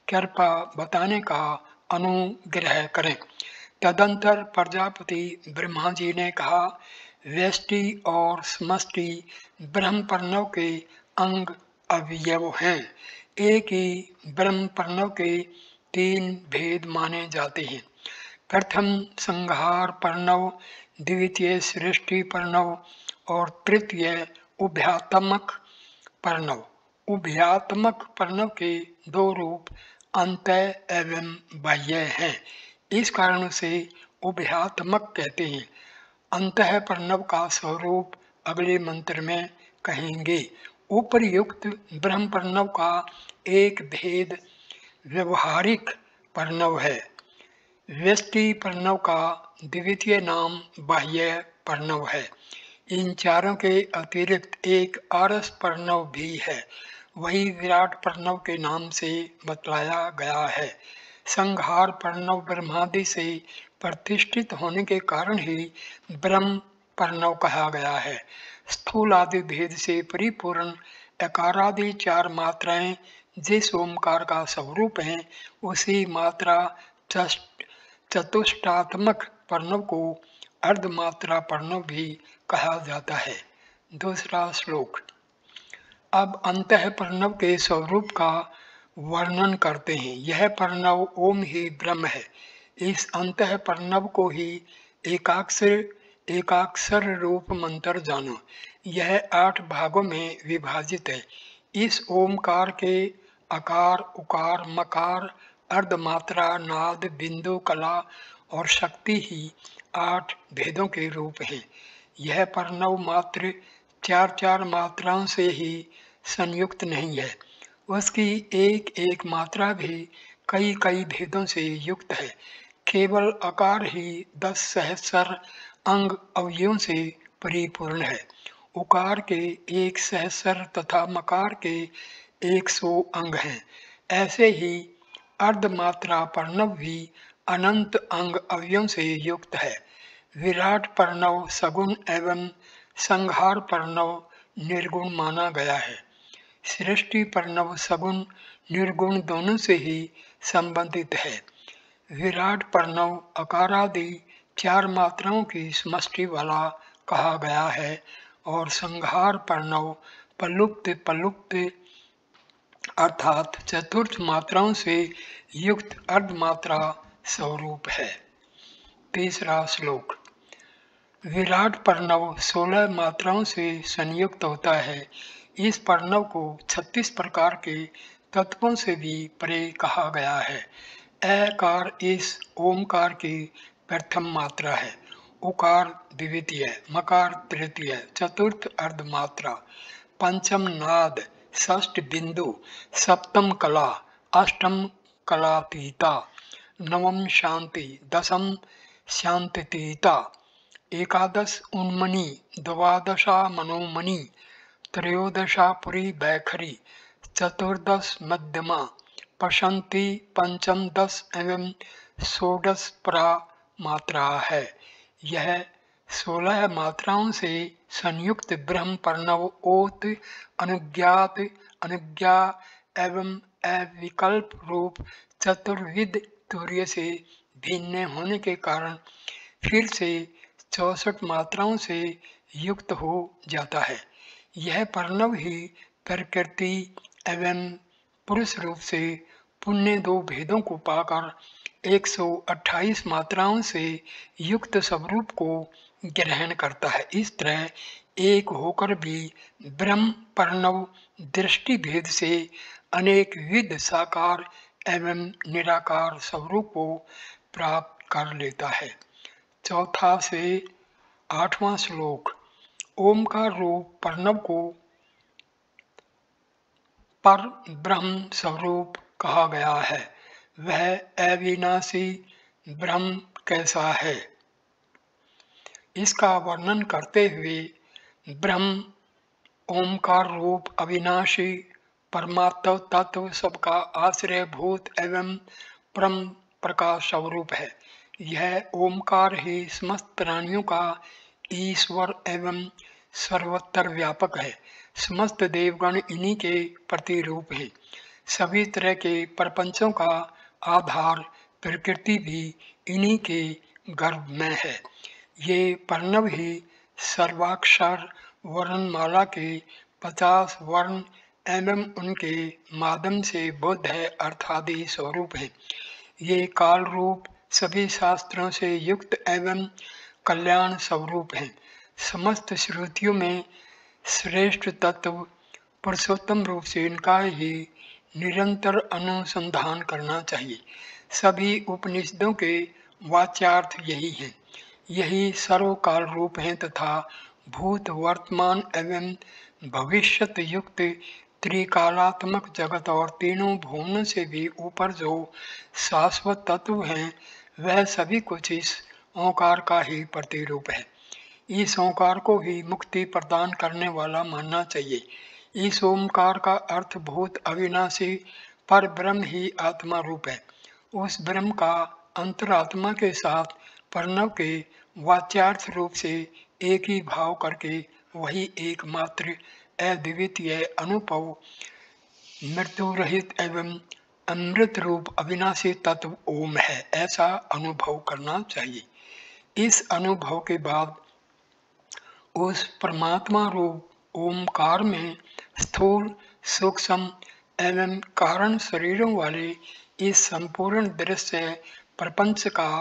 कृपा बताने का अनुग्रह करें। तदंतर प्रजापति ब्रह्मा जी ने कहा, व्यष्टि और समष्टि ब्रह्म प्रणव के अंग अवयव हैं। एक ही ब्रह्म प्रणव के 3 भेद माने जाते हैं। प्रथम संहार प्रणव, द्वितीय सृष्टि प्रणव और तृतीय उभयात्मक प्रणव। उभयात्मक प्रणव के 2 रूप अंतः एवं बाह्य हैं, इस कारण से उभयात्मक कहते हैं। अंतः प्रणव का स्वरूप अगले मंत्र में कहेंगे। उपर्युक्त ब्रह्म प्रणव का एक भेद व्यवहारिक प्रणव है। व्यष्टि प्रणव का द्वितीय नाम बाह्य प्रणव है। इन चारों के अतिरिक्त एक आरस प्रणव भी है, वही विराट प्रणव के नाम से बतलाया गया है। संहार प्रणव ब्रह्मादि से प्रतिष्ठित होने के कारण ही ब्रह्म प्रणव कहा गया है। स्थूल आदि भेद से परिपूर्ण एकारादि 4 मात्राएं जिस ओमकार का स्वरूप है, उसी मात्रा चतुष्टात्मक प्रणव को अर्धमात्रा प्रणव भी कहा जाता है। दूसरा श्लोक। अब अंतः प्रणव के स्वरूप का वर्णन करते हैं। यह प्रणव ओम ही ब्रह्म है। इस अंतः प्रणव को ही एकाक्षर रूप मंत्र जानो। यह 8 भागों में विभाजित है। इस ओमकार के अकार, उकार, मकार, अर्धमात्रा, नाद, बिंदु, कला और शक्ति ही 8 भेदों के रूप हैं। यह प्रणव मात्र 4 मात्राओं से ही संयुक्त नहीं है, उसकी एक एक मात्रा भी कई भेदों से युक्त है। केवल आकार ही 10 सहस्र अंग अवयवों से परिपूर्ण है। उकार के 1 सहस्र तथा मकार के 100 अंग हैं। ऐसे ही अर्धमात्रा प्रणव भी अनंत अंग अवयवों से युक्त है। विराट प्रणव सगुण एवं संहार प्रणव निर्गुण माना गया है। सृष्टि प्रणव सगुण निर्गुण दोनों से ही संबंधित है। विराट प्रणव अकारादि 4 मात्राओं की समष्टि वाला कहा गया है और संहार प्रणव पलुप्त अर्थात चतुर्थ मात्राओं से युक्त अर्धमात्रा स्वरूप है। तीसरा श्लोक। विराट प्रणव 16 मात्राओं से संयुक्त होता है। इस प्रणव को 36 प्रकार के तत्वों से भी परे कहा गया है। एकार इस ओमकार की प्रथम मात्रा है, उकार द्वितीय, मकार तृतीय, चतुर्थ अर्धमात्रा, पंचम नाद, षष्ठ बिंदु, सप्तम कला, अष्टम कलातीता, नवम शांति, दशम शांतितीता, एकादश उन्मनी, द्वादशा मनोमणि, त्रयोदशा पुरी बैखरी, चतुर्दश मध्यमा, पशंति, पंचम 10 एवं षोडश परा मात्रा है। यह 16 मात्राओं से संयुक्त ब्रह्म प्रणव ओत अनुज्ञात, अनुज्ञा एवं अविकल्प रूप चतुर्विध तुर्य से भिन्न होने के कारण फिर से 64 मात्राओं से युक्त हो जाता है। यह प्रणव ही प्रकृति एवं पुरुष रूप से पुण्य 2 भेदों को पाकर 128 मात्राओं से युक्त स्वरूप को ग्रहण करता है। इस तरह एक होकर भी ब्रह्म प्रणव दृष्टि भेद से अनेक विध साकार एवं निराकार स्वरूप को प्राप्त कर लेता है। चौथा से 8वां श्लोक। ओमकार रूप प्रणव को पर ब्रह्म स्वरूप कहा गया है। वह अविनाशी ब्रह्म कैसा है? इसका वर्णन करते हुए ब्रह्म ओमकार रूप अविनाशी परमात्म तत्व सबका आश्रय भूत एवं परम प्रकाश स्वरूप है। यह ओमकार ही समस्त प्राणियों का ईश्वर एवं सर्वत्र व्यापक है। समस्त देवगण इन्हीं के प्रतिरूप हैं। सभी तरह के प्रपंचों का आधार प्रकृति भी इन्हीं के गर्भ में है। ये प्रणव ही सर्वाक्षर वर्णमाला के 50 वर्ण एवं उनके माध्यम से बुद्ध है अर्थादि स्वरूप है। ये काल रूप सभी शास्त्रों से युक्त एवं कल्याण स्वरूप है। समस्त श्रुतियों में श्रेष्ठ तत्व पुरुषोत्तम रूप से इनका ही निरंतर अनुसंधान करना चाहिए। सभी उपनिषदों के वाच्यार्थ यही है। यही सर्वकाल रूप हैं तथा भूत वर्तमान एवं भविष्यत युक्त त्रिकालात्मक जगत और तीनों भुवनों से भी ऊपर जो शाश्वत तत्व हैं वह सभी कुछ इस ओंकार का ही प्रतिरूप है। इस ओंकार को ही मुक्ति प्रदान करने वाला मानना चाहिए। इस ओंकार का अर्थ भूत अविनाशी पर ब्रह्म ही आत्मा रूप है। उस ब्रह्म का अंतरात्मा के साथ प्रणव के वाच्यार्थ रूप से एक ही भाव करके वही एकमात्र अद्वितीय अनुभव मृत्यु रहित एवं अमृत रूप अविनाशी तत्व ओम है, ऐसा अनुभव करना चाहिए। इस अनुभव के बाद उस परमात्मा रूप ओमकार में स्थूल सूक्ष्म एवं कारण शरीरों वाले इस संपूर्ण दृश्य प्रपंच का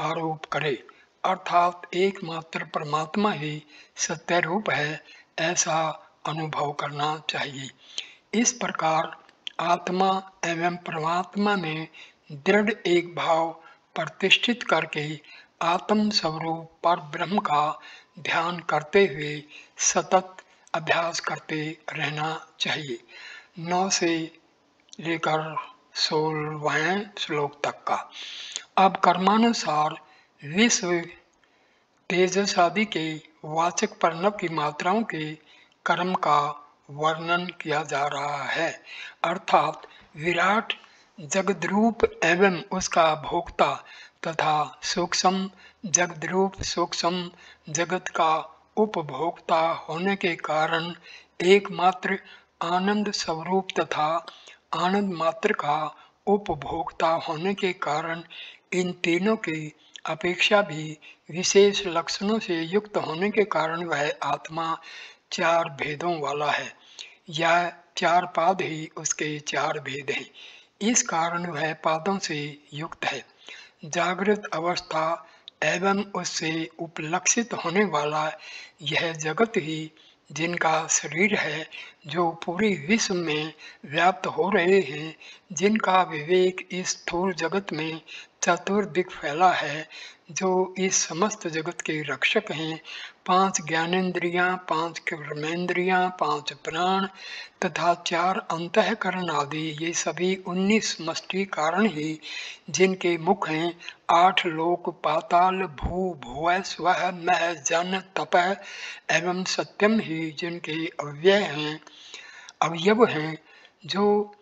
आरोप करे, अर्थात एकमात्र परमात्मा ही सत्य रूप है, ऐसा अनुभव करना चाहिए। इस प्रकार आत्मा एवं परमात्मा में दृढ़ एक भाव प्रतिष्ठित करके आत्म स्वरूप पर ब्रह्म का ध्यान करते हुए सतत अभ्यास करते रहना चाहिए। 9 से लेकर 16वें श्लोक तक का। अब कर्मानुसार विश्व तेजस आदि के वाचक प्रणव की मात्राओं के कर्म का वर्णन किया जा रहा है, अर्थात विराट जगद्रूप एवं उसका भोक्ता तथा सूक्ष्म जगद्रूप सूक्ष्म जगत का उपभोक्ता होने के कारण एकमात्र आनंद स्वरूप तथा आनंद मात्र का उपभोक्ता होने के कारण इन तीनों की अपेक्षा भी विशेष लक्षणों से युक्त होने के कारण वह आत्मा 4 भेदों वाला है, या 4 पाद ही उसके 4 भेद हैं। इस कारण वह पादों से युक्त है। जागृत अवस्था एवं उससे उपलक्षित होने वाला यह जगत ही जिनका शरीर है, जो पूरी विश्व में व्याप्त हो रहे हैं, जिनका विवेक इस स्थूल जगत में चतुर्दिक फैला है, जो इस समस्त जगत के रक्षक हैं। 5 ज्ञानेंद्रियां, 5 कर्मेंद्रियां, 5 प्राण तथा 4 अंतःकरण आदि, ये सभी 19 समष्टि कारण ही जिनके मुख हैं। 8 लोक पाताल भू भुव स्वः मह जन तप एवं सत्यम ही जिनके अवयव हैं, जो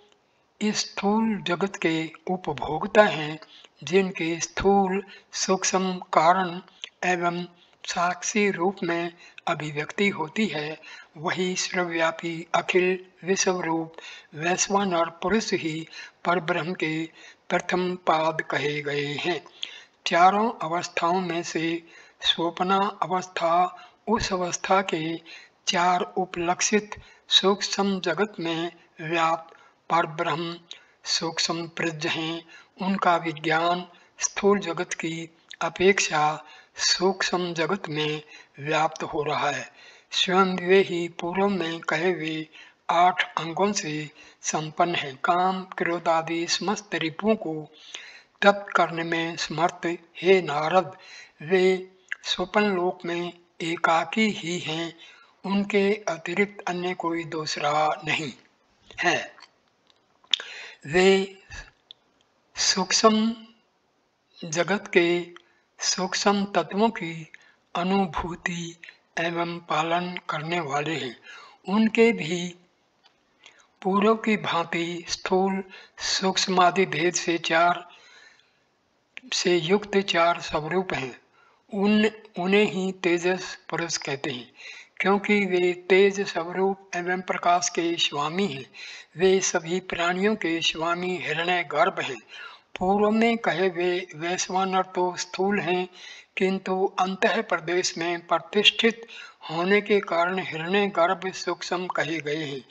इस स्थूल जगत के उपभोक्ता हैं, जिनके स्थूल सूक्ष्म कारण एवं साक्षी रूप में अभिव्यक्ति होती है, वही सर्वव्यापी अखिल विश्व रूप वैश्वानर पुरुष ही परब्रह्म के प्रथम पाद कहे गए हैं। चारों अवस्थाओं में से स्वप्ना अवस्था उस अवस्था के 4 उपलक्षित सूक्ष्म जगत में व्याप्त परब्रह्म सूक्ष्म प्रज्ञ हैं। उनका विज्ञान स्थूल जगत की अपेक्षा सूक्ष्म जगत में व्याप्त हो रहा है। स्वयं वे ही पूर्व में कहे हुए 8 अंगों से संपन्न है। काम क्रोध आदि समस्त रिपुओं को तप्त करने में समर्थ हे नारद, वे स्वप्न लोक में एकाकी ही हैं, उनके अतिरिक्त अन्य कोई दूसरा नहीं है। वे सूक्ष्म जगत के सूक्ष्म तत्वों की अनुभूति एवं पालन करने वाले हैं। उनके भी पूर्व की भांति स्थूल सूक्ष्मादि भेद से युक्त चार स्वरूप हैं। उन्हें ही तेजस पुरुष कहते हैं, क्योंकि वे तेज स्वरूप एवं प्रकाश के स्वामी हैं। वे सभी प्राणियों के स्वामी हिरण्य गर्भ हैं। पूर्व में कहे वे वैश्वानर तो स्थूल हैं, किंतु अंतः प्रदेश में प्रतिष्ठित होने के कारण हिरण्य गर्भ सूक्ष्म कहे गए हैं।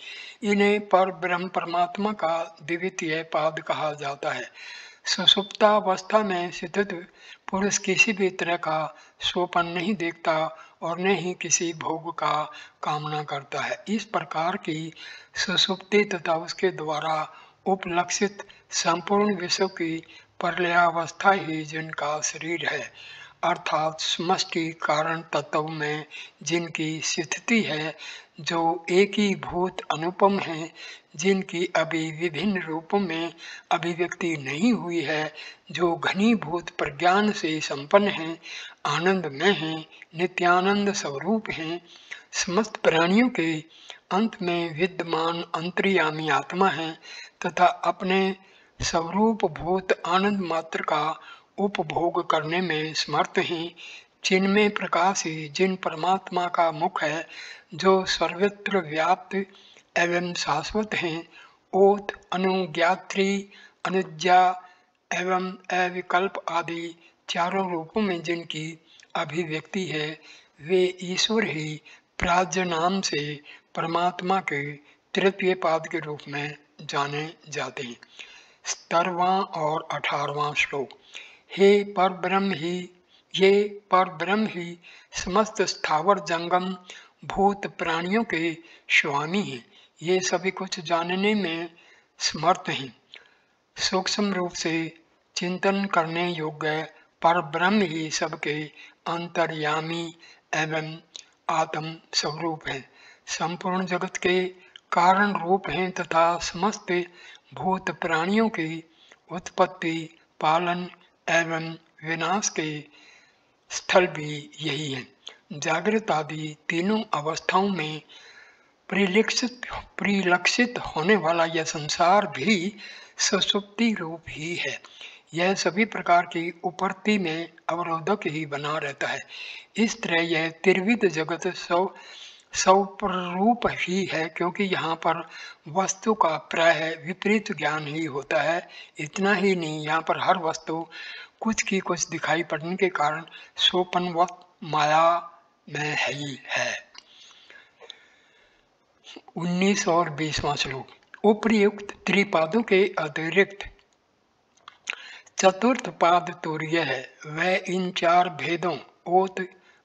इन्हें पर ब्रह्म परमात्मा का द्वितीय पाद कहा जाता है। सुषुप्तावस्था में स्थित पुरुष किसी भी तरह का सोपन नहीं देखता और न ही किसी भोग का कामना करता है। इस प्रकार की सुषुप्ति तथा उसके द्वारा उपलक्षित संपूर्ण विश्व की प्रलयावस्था ही जिनका शरीर है, अर्थात समष्टि कारण तत्व में जिनकी स्थिति है, जो एक ही भूत अनुपम है, जिनकी अभी विभिन्न रूपों में अभिव्यक्ति नहीं हुई है, जो घनीभूत प्रज्ञान से संपन्न है, आनंदमय है, नित्यानंद स्वरूप हैं, समस्त प्राणियों के अंत में विद्यमान अंतर्यामी आत्मा है तथा अपने स्वरूप भूत आनंद मात्र का उपभोग करने में समर्थ हैं। जिनमें प्रकाश ही जिन परमात्मा का मुख है, जो सर्वत्र व्याप्त एवं शाश्वत हैं, ओत अनुज्ञात्री अनुज्ञा एवं अविकल्प आदि चारों रूपों में जिनकी अभिव्यक्ति है, वे ईश्वर ही प्राज्ञ नाम से परमात्मा के तृतीय पाद के रूप में जाने जाते हैं। 17वां और 18वां श्लोक। हे परब्रह्म ही, ये परब्रह्म ही समस्त स्थावर जंगम भूत प्राणियों के स्वामी हैं। ये सभी कुछ जानने में समर्थ हैं। सूक्ष्म रूप से चिंतन करने योग्य परब्रह्म ही सबके अंतर्यामी एवं आत्म स्वरूप है, संपूर्ण जगत के कारण रूप हैं तथा समस्त भूत प्राणियों की उत्पत्ति, पालन एवं विनाश के स्थल भी यही है। जागृत आदि तीनों अवस्थाओं में परिलक्षित होने वाला यह संसार भी सुषुप्ति रूप ही है। यह सभी प्रकार की उपरति में अवरोधक ही बना रहता है। इस तरह यह त्रिविध जगत स्वरूप ही है, क्योंकि यहाँ पर वस्तु का प्राय विपरीत ज्ञान ही होता है। इतना ही नहीं, यहाँ पर हर वस्तु कुछ की कुछ दिखाई पड़ने के कारण सोपनवत माया में ही है। 19 और 20वां श्लोक। उपर्युक्त त्रिपादों के अतिरिक्त चतुर्थ पाद तुर्य है। वह इन चार भेदों ओत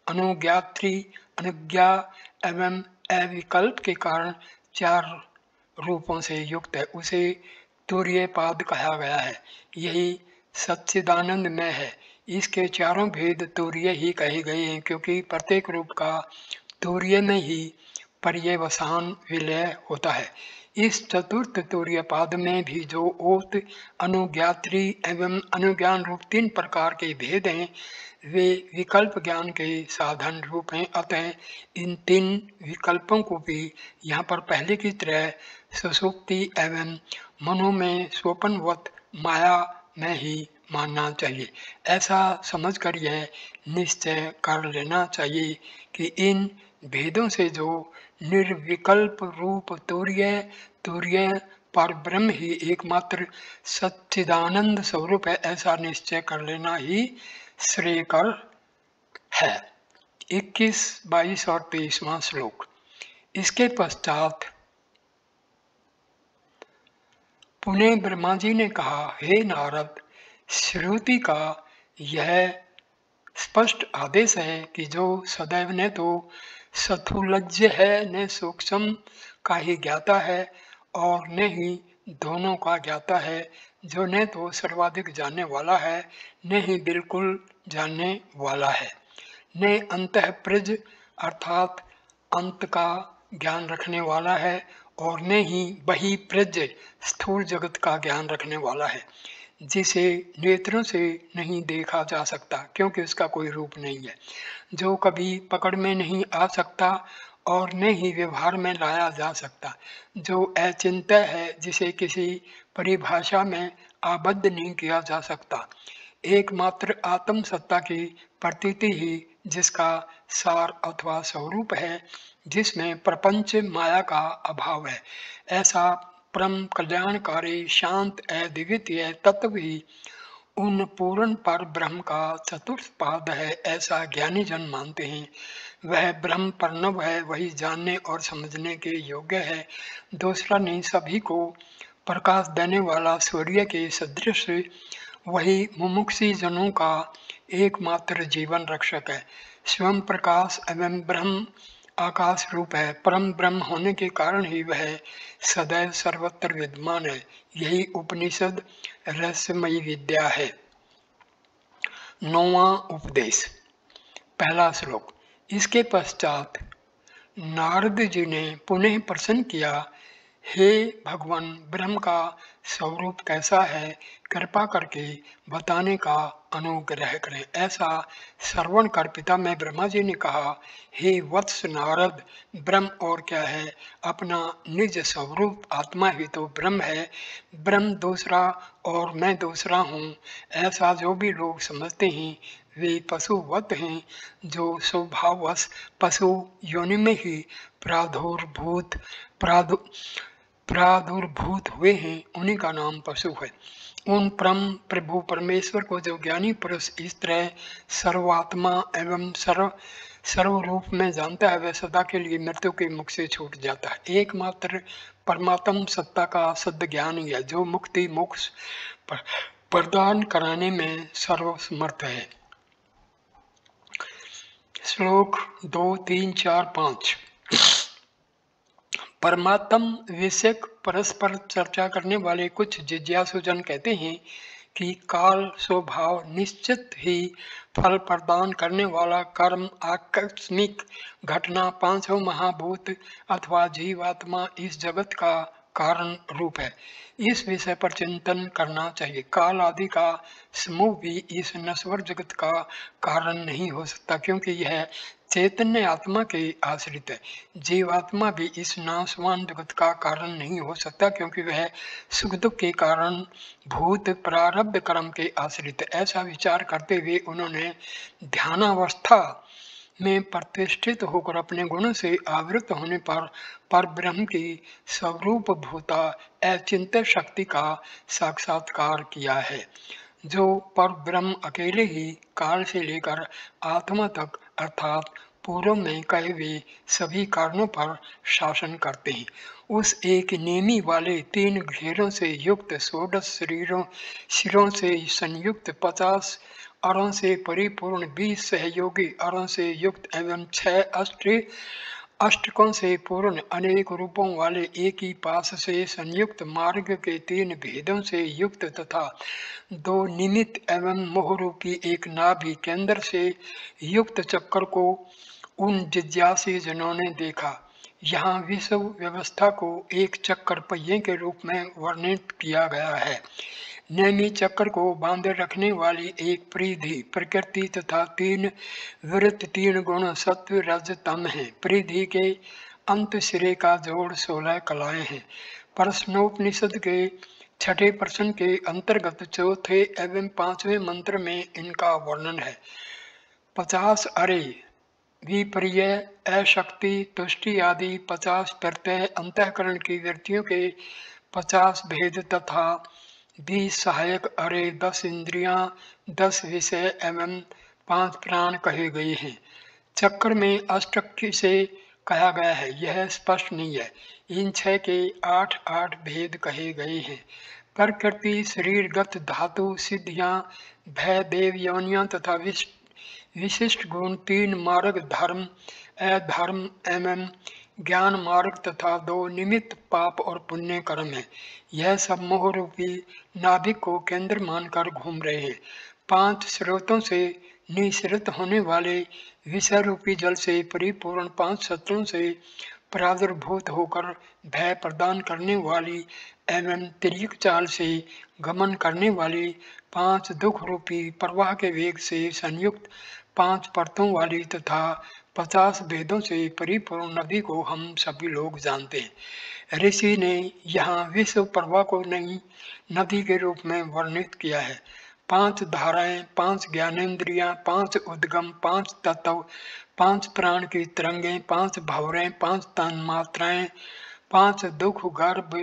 अनुज्ञात्री अनुज्ञा एवं अविकल्प के कारण चार रूपों से युक्त है। उसे तुर्य पाद कहा गया है। यही सच्चिदानंद में है। इसके चारों भेद तुर्य ही कहे गए हैं, क्योंकि प्रत्येक रूप का तुर्य में ही पर्यवसान विलय होता है। इस चतुर्थ तुर्य पाद में भी जो ओत अनुज्ञात्री एवं अनुज्ञान रूप तीन प्रकार के भेद हैं, वे विकल्प ज्ञान के साधन रूप हैं। अतः इन तीन विकल्पों को भी यहाँ पर पहले की तरह सुषुप्ति एवं मनो में स्वप्नवत माया में ही मानना चाहिए। ऐसा समझकर यह निश्चय कर लेना चाहिए कि इन भेदों से जो निर्विकल्प रूप तुर्य पर ब्रह्म ही एकमात्र सच्चिदानंद स्वरूप है, ऐसा निश्चय कर लेना ही श्रेयकर है। 21, 22 और 23वां श्लोक। इसके पश्चात पुनः ब्रह्मा जी ने कहा, हे नारद, श्रुति का यह स्पष्ट आदेश है कि जो सदैव न तो स्थूलज्ञ है, न सूक्ष्म का ही ज्ञाता है और न ही दोनों का ज्ञाता है, जो न तो सर्वाधिक जानने वाला है, न ही बिल्कुल जानने वाला है, न अंतःप्रज अर्थात अंत का ज्ञान रखने वाला है, और न ही बहिप्रज स्थूल जगत का ज्ञान रखने वाला है। जिसे नेत्रों से नहीं देखा जा सकता क्योंकि उसका कोई रूप नहीं है, जो कभी पकड़ में नहीं आ सकता और न ही व्यवहार में लाया जा सकता, जो अचिंत्य है, जिसे किसी परिभाषा में आबद्ध नहीं किया जा सकता, एकमात्र आत्म सत्ता की प्रतीति ही जिसका सार अथवा स्वरूप है, जिसमें प्रपंच माया का अभाव है, ऐसा परम कल्याणकारी शांत अद्वितीय तत्व ही उन पूर्ण पर ब्रह्म का चतुर्थ पाद है, ऐसा ज्ञानी जन मानते हैं। वह ब्रह्म प्रणव है, वही जानने और समझने के योग्य है, दूसरा नहीं, सभी को प्रकाश देने वाला सूर्य के सदृश वही मुमुक्षी जनों का एकमात्र जीवन रक्षक है, स्वयं प्रकाश एवं ब्रह्म आकाश रूप है, परम ब्रह्म होने के कारण ही वह सदैव सर्वत्र विद्यमान है। यही उपनिषद रहस्यमयी विद्या है। 9वां उपदेश। पहला श्लोक। इसके पश्चात नारद जी ने पुनः प्रश्न किया, हे भगवान, ब्रह्म का स्वरूप कैसा है, कृपा करके बताने का अनुग्रह करें। ऐसा श्रवण कर पिता में ब्रह्मा जी ने कहा, हे वत्स नारद, ब्रह्म और क्या है, अपना निज स्वरूप आत्मा ही तो ब्रह्म है, ब्रह्म दूसरा और मैं दूसरा हूँ, ऐसा जो भी लोग समझते हैं वे पशुवत हैं, जो स्वभाववश पशु योनि में ही प्रादुर्भूत हुए हैं, उन्हीं का नाम पशु है। उन परम प्रभु परमेश्वर को जो ज्ञानी पुरुष इस तरह सर्वात्मा एवं सर्व रूप में जानता है, वह सदा के लिए मृत्यु के मुख से छूट जाता है। एकमात्र परमात्म सत्ता का सद ज्ञान ही है, जो मुक्ति मोक्ष प्रदान कराने में सर्वसमर्थ है। श्लोक 2, 3, 4, 5। परमात्म विषयक परस्पर चर्चा करने वाले कुछ जिज्ञासुजन कहते हैं कि काल स्वभाव निश्चित ही फल प्रदान करने वाला कर्म, आकस्मिक घटना, पांचों महाभूत अथवा जीवात्मा इस जगत का कारण रूप है। इस विषय पर चिंतन करना चाहिए। काल आदि का समूह भी इस नश्वर जगत का कारण नहीं हो सकता, क्योंकि यह चैतन्य आत्मा के आश्रित है। जीवात्मा भी इस नाशवान जगत का कारण नहीं हो सकता, क्योंकि वह सुख दुख के कारण भूत प्रारब्ध कर्म के आश्रित है। ऐसा विचार करते हुए उन्होंने ध्यानावस्था में प्रतिष्ठित होकर अपने गुणों से आवृत होने पर ब्रह्म की स्वरूप भूता अचिंत्य शक्ति का साक्षात्कार किया है, जो पर ब्रह्म अकेले ही काल से लेकर आत्मा तक अर्थात पूर्व में कहे हुए सभी कारणों पर शासन करते हैं। उस एक नेमी वाले 3 घेरों से युक्त 16 सिरों से संयुक्त 50 अरों से परिपूर्ण 20 सहयोगी अरों से युक्त एवं 6 अष्टकों से पूर्ण अनेक रूपों वाले एक ही पास से संयुक्त मार्ग के 3 भेदों से युक्त तथा 2 निमित्त एवं मोहरूपी एक नाभि केंद्र से युक्त चक्कर को उन जिज्ञासी जनों ने देखा। यहाँ विश्व व्यवस्था को एक चक्कर पहिए के रूप में वर्णित किया गया है। नेमी चक्र को बांधे रखने वाली एक परिधि प्रकृति तथा 3 वृत्त 3 गुण सत्व रज तम है। परिधि के अंत सिरे का जोड़ 16 कलाएं हैं। प्रश्नोपनिषद के 6ठे प्रश्न के अंतर्गत 4थे एवं 5वें मंत्र में इनका वर्णन है। 50 अरे विपर्य अशक्ति तुष्टि आदि 50 प्रत्यय अंतःकरण की वृत्तियों के 50 भेद तथा 20 सहायक अरे 10 इंद्रियां 10 विषय एवं 5 प्राण कहे गए हैं। चक्र में अष्टक से कहा गया है, यह स्पष्ट नहीं है। इन 6 के 8 भेद कहे गए हैं। प्रकृति शरीरगत धातु सिद्धियां भय देव योनियां तथा विशिष्ट गुण 3 मार्ग धर्म अधर्म एवं ज्ञान मार्ग तथा 2 निमित्त पाप और पुण्य कर्म है। यह सब मोह रूपी नाभिक को केंद्र मानकर घूम रहे हैं। 5 स्रोतों से निःसृत होने वाले विषय रूपी जल से परिपूर्ण 5 सत्रों से प्रादुर्भूत होकर भय प्रदान करने वाली एवं तिर्यक चाल से गमन करने वाली 5 दुख रूपी प्रवाह के वेग से संयुक्त 5 परतों वाली तथा 50 वेदों से परिपूर्ण नदी को हम सभी लोग जानते हैं। ऋषि ने यहाँ विश्व प्रवाह को नई नदी के रूप में वर्णित किया है। 5 धाराएं, 5 ज्ञानेंद्रियां, 5 उद्गम, 5 तत्व, 5 प्राण की तरंगें, 5 भंवरें, 5 तन्मात्राएं, 5 दुख, गर्भ,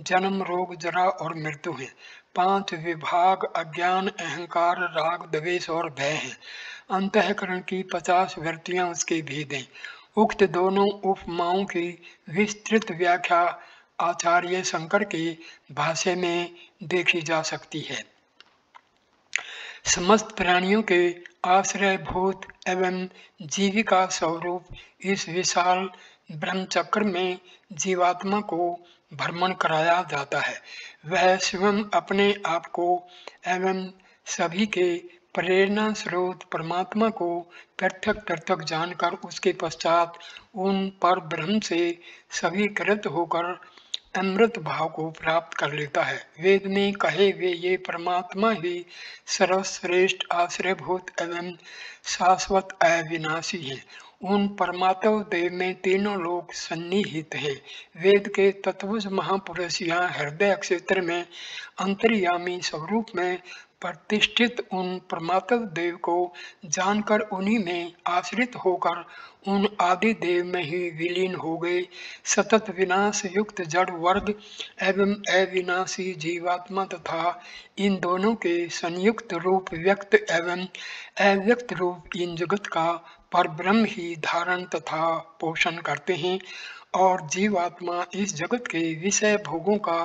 जन्म, रोग, जरा और मृत्यु हैं। 5 विभाग, अज्ञान, अहंकार, राग, द्वेष और भय हैं। अंतःकरण की 50 वृत्तियां उसके भेद हैं। उक्त दोनों उपमाओं की विस्तृत व्याख्या आचार्य शंकर के भाष्य में देखी जा सकती है। समस्त प्राणियों के आश्रयभूत एवं जीविका स्वरूप इस विशाल ब्रह्मचक्र में जीवात्मा को भ्रमण कराया जाता है। वह स्वयं अपने आप को एवं सभी के प्रेरणा स्रोत परमात्मा को पृथक पृथक जानकर उसके पश्चात उन पर ब्रह्म से सभीकृत होकर अमृत भाव को प्राप्त कर लेता है। वेद में कहे वे ये परमात्मा ही सर्वश्रेष्ठ आश्रयभूत एवं शाश्वत अविनाशी है। उन परमात्मा देव में तीनों लोग सन्निहित हैं। वेद के तत्वज महापुरुष यहाँ हृदय क्षेत्र में अंतर्यामी स्वरूप में प्रतिष्ठित उन परमात्मा देव को जानकर उन्हीं में आश्रित होकर उन आदि देव में ही विलीन हो गए। सतत विनाश युक्त जड़ वर्ग एवं अविनाशी जीवात्मा तथा इन दोनों के संयुक्त रूप व्यक्त एवं अव्यक्त रूप इन जगत का परब्रह्म ही धारण तथा पोषण करते हैं और जीवात्मा इस जगत के विषय भोगों का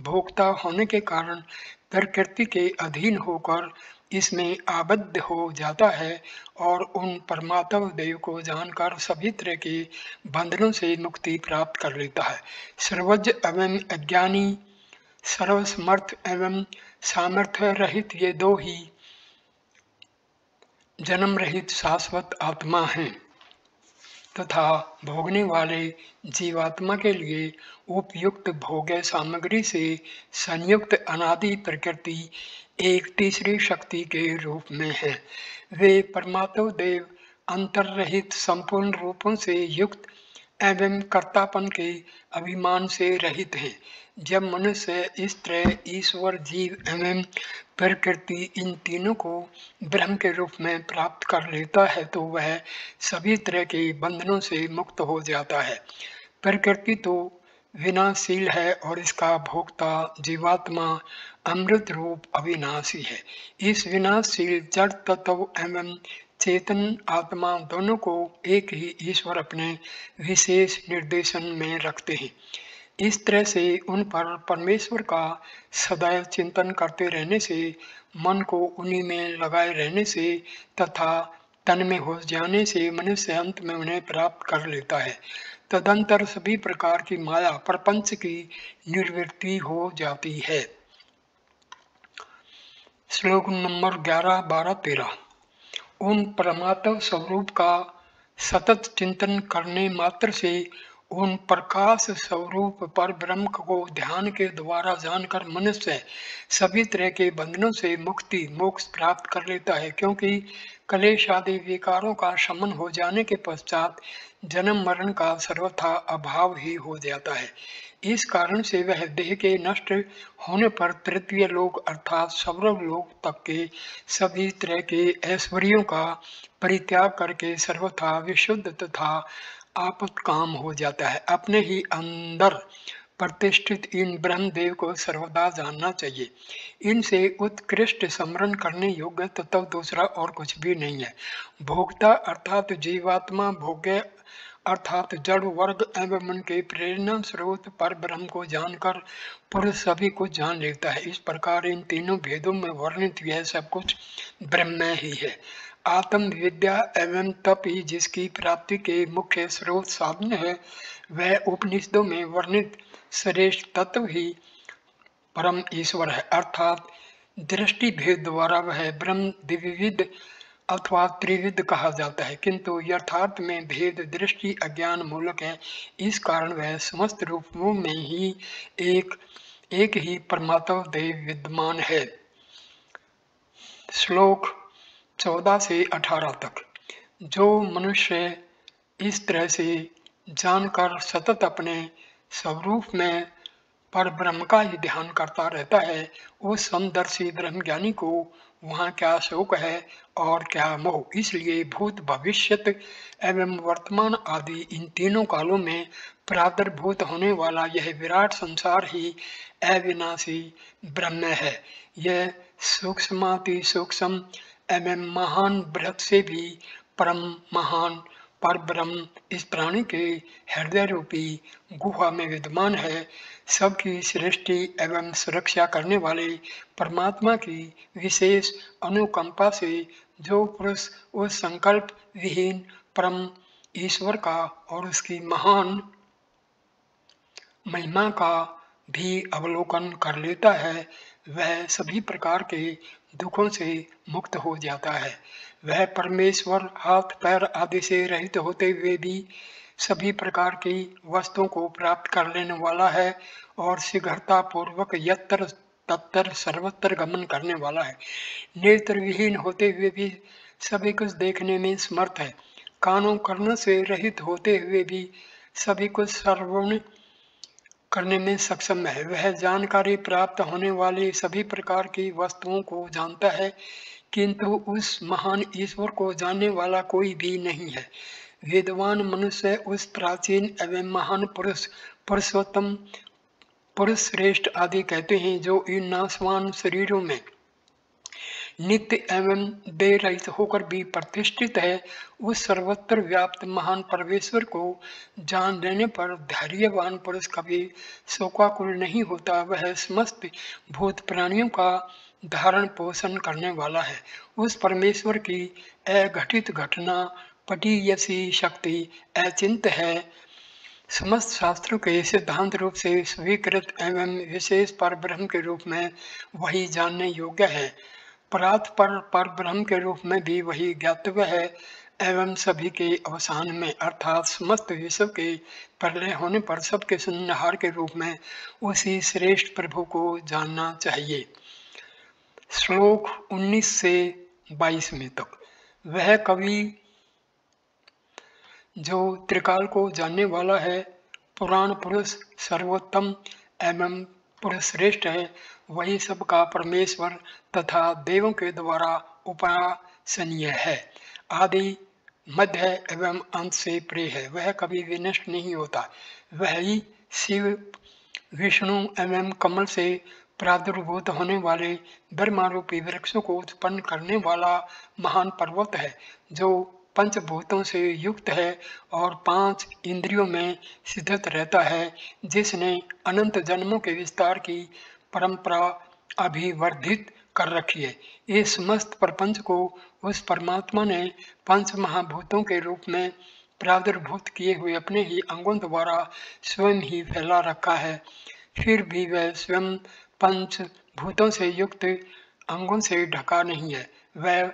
भोक्ता होने के कारण प्रकृति के अधीन होकर इसमें आबद्ध हो जाता है और उन परमात्मा देव को जानकर सभी तरह के बंधनों से मुक्ति प्राप्त कर लेता है। सर्वज्ञ एवं अज्ञानी, सर्वसमर्थ एवं सामर्थ्य रहित ये दो ही जन्म रहित शाश्वत आत्मा हैं तथा भोगने वाले जीवात्मा के लिए उपयुक्त भोग्य सामग्री से संयुक्त अनादि प्रकृति एक तीसरी शक्ति के रूप में है। वे परमात्मा देव अंतर्रहित संपूर्ण रूपों से युक्त एवं कर्तापन के अभिमान से रहित हैं। जब मनुष्य इस तरह ईश्वर, जीव एवं प्रकृति इन तीनों को ब्रह्म के रूप में प्राप्त कर लेता है तो वह सभी तरह के बंधनों से मुक्त हो जाता है। प्रकृति तो विनाशील है और इसका भोक्ता जीवात्मा अमृत रूप अविनाशी है। इस विनाशील जड़ तत्व एवं चेतन आत्मा दोनों को एक ही ईश्वर अपने विशेष निर्देशन में रखते हैं। इस तरह से उन पर परमेश्वर का सदैव चिंतन करते रहने से, मन को उन्हीं में लगाए रहने से तथा तन में हो जाने से मनुष्य अंत में उन्हें प्राप्त कर लेता है। तदंतर सभी प्रकार की माया प्रपंच की निवृत्ति हो जाती है। श्लोक नंबर 11, 12, 13। उन परमात्मा स्वरूप का सतत चिंतन करने मात्र से उन प्रकाश स्वरूप पर ब्रह्म को ध्यान के द्वारा जानकर मनुष्य सभी तरह के बंधनों से मुक्ति मोक्ष प्राप्त कर लेता है, क्योंकि क्लेश आदि विकारों का शमन हो जाने के पश्चात जन्म मरण का सर्वथा अभाव ही हो जाता है। इस कारण से वह देह के नष्ट होने पर तृतीय लोक अर्थात स्वर्ग लोक तक के सभी तरह के ऐश्वर्यों का परित्याग करके सर्वथा विशुद्ध तथा आपत काम हो जाता है। अपने ही अंदर प्रतिष्ठित इन ब्रह्मदेव को सर्वदा जानना चाहिए। इनसे उत्कृष्ट स्मरण करने योग्य तत्व दूसरा और कुछ भी नहीं है। भोक्ता अर्थात जीवात्मा, भोग्य अर्थात जड़ वर्ग एवं उनके प्रेरणा स्रोत पर ब्रह्म को जानकर पुरुष सभी कुछ जान लेता है। इस प्रकार इन तीनों भेदों में वर्णित यह सब कुछ ब्रह्म ही है। आत्म विद्या एवं तप ही जिसकी प्राप्ति के मुख्य स्रोत साधन है, वह उपनिषदों में वर्णित श्रेष्ठ तत्व ही परम ईश्वर है। अर्थात दृष्टि भेद द्वारा वह ब्रह्म द्विविध अथवा त्रिविध कहा जाता है, किंतु यथार्थ में भेद दृष्टि अज्ञान मूलक है। इस कारण वह समस्त रूपों में ही एक एक ही परमात्मा देव विद्यमान है। श्लोक 14 से 18 तक। जो मनुष्य इस तरह से जानकर सतत अपने स्वरूप में पर ब्रह्म का ही ध्यान करता रहता है, उस समदर्शी ब्रह्मज्ञानी को वहाँ क्या शोक है और क्या मोह। इसलिए भूत भविष्यत एवं वर्तमान आदि इन तीनों कालों में प्रादुर्भूत होने वाला यह विराट संसार ही अविनाशी ब्रह्म है। यह सूक्ष्माति सूक्ष्म एवं महान बृहत से भी परम महान पर ब्रह्म इस प्राणी के हृदय रूपी गुहा में विद्यमान है। सबकी सृष्टि एवं सुरक्षा करने वाले परमात्मा की विशेष अनुकंपा से जो पुरुष उस संकल्प विहीन परम ईश्वर का और उसकी महान महिमा का भी अवलोकन कर लेता है, वह सभी प्रकार के दुखों से मुक्त हो जाता है। वह परमेश्वर हाथ पैर आदि से रहित होते हुए भी सभी प्रकार की वस्तुओं को प्राप्त कर लेने वाला है और शीघ्रता पूर्वक यत्र तत्र सर्वत्र गमन करने वाला है। नेत्र विहीन होते हुए भी सभी कुछ देखने में समर्थ है। कानों कर्णों से रहित होते हुए भी सभी कुछ श्रवण करने में सक्षम है। वह जानकारी प्राप्त होने वाली सभी प्रकार की वस्तुओं को जानता है, किंतु उस महान ईश्वर को जानने वाला कोई भी नहीं है। विद्वान मनुष्य उस प्राचीन एवं महान पुरुष पुरुषोत्तम पुरुष श्रेष्ठ आदि कहते हैं, जो इन नाशवान शरीरों में नित्य एवं देह रहित होकर भी प्रतिष्ठित है। उस सर्वत्र व्याप्त महान परमेश्वर को जान लेने पर धैर्यवान पुरुष कभी शोकाकुल नहीं होता। वह समस्त भूत प्राणियों का धारण पोषण करने वाला है। उस परमेश्वर की अघटित घटना पटीयसी शक्ति अचिंत्य है। समस्त शास्त्रों के सिद्धांत रूप से स्वीकृत एवं विशेष पर ब्रह्म के रूप में वही जानने योग्य है। परात पर ब्रह्म के रूप में भी वही ज्ञातव्य है एवं सभी के अवसान में अर्थात समस्त विश्व के प्रलय होने पर सबके सुनहार के रूप में उसी श्रेष्ठ प्रभु को जानना चाहिए। श्लोक 19 से 22 में तक। वह कवि जो त्रिकाल को जानने वाला है, पुराण पुरुष सर्वोत्तम एवं पुरुष श्रेष्ठ है, वही सबका परमेश्वर तथा देवों के द्वारा उपासनीय है। आदि मध्य एवं अंत से प्रिय है, वह कभी विनष्ट नहीं होता। वही शिव विष्णु एवं कमल से प्रादुर्भूत होने वाले ब्रह्मारूपी वृक्षों को उत्पन्न करने वाला महान पर्वत है, जो पंचभूतों से युक्त है और 5 इंद्रियों में स्थित रहता है, जिसने अनंत जन्मों के विस्तार की परंपरा अभिवर्धित कर रखी है। इस समस्त प्रपंच को उस परमात्मा ने 5 महाभूतों के रूप में प्रादुर्भूत किए हुए अपने ही अंगों द्वारा स्वयं ही फैला रखा है। फिर भी वह स्वयं 5 भूतों से युक्त अंगों से ढका नहीं है। वह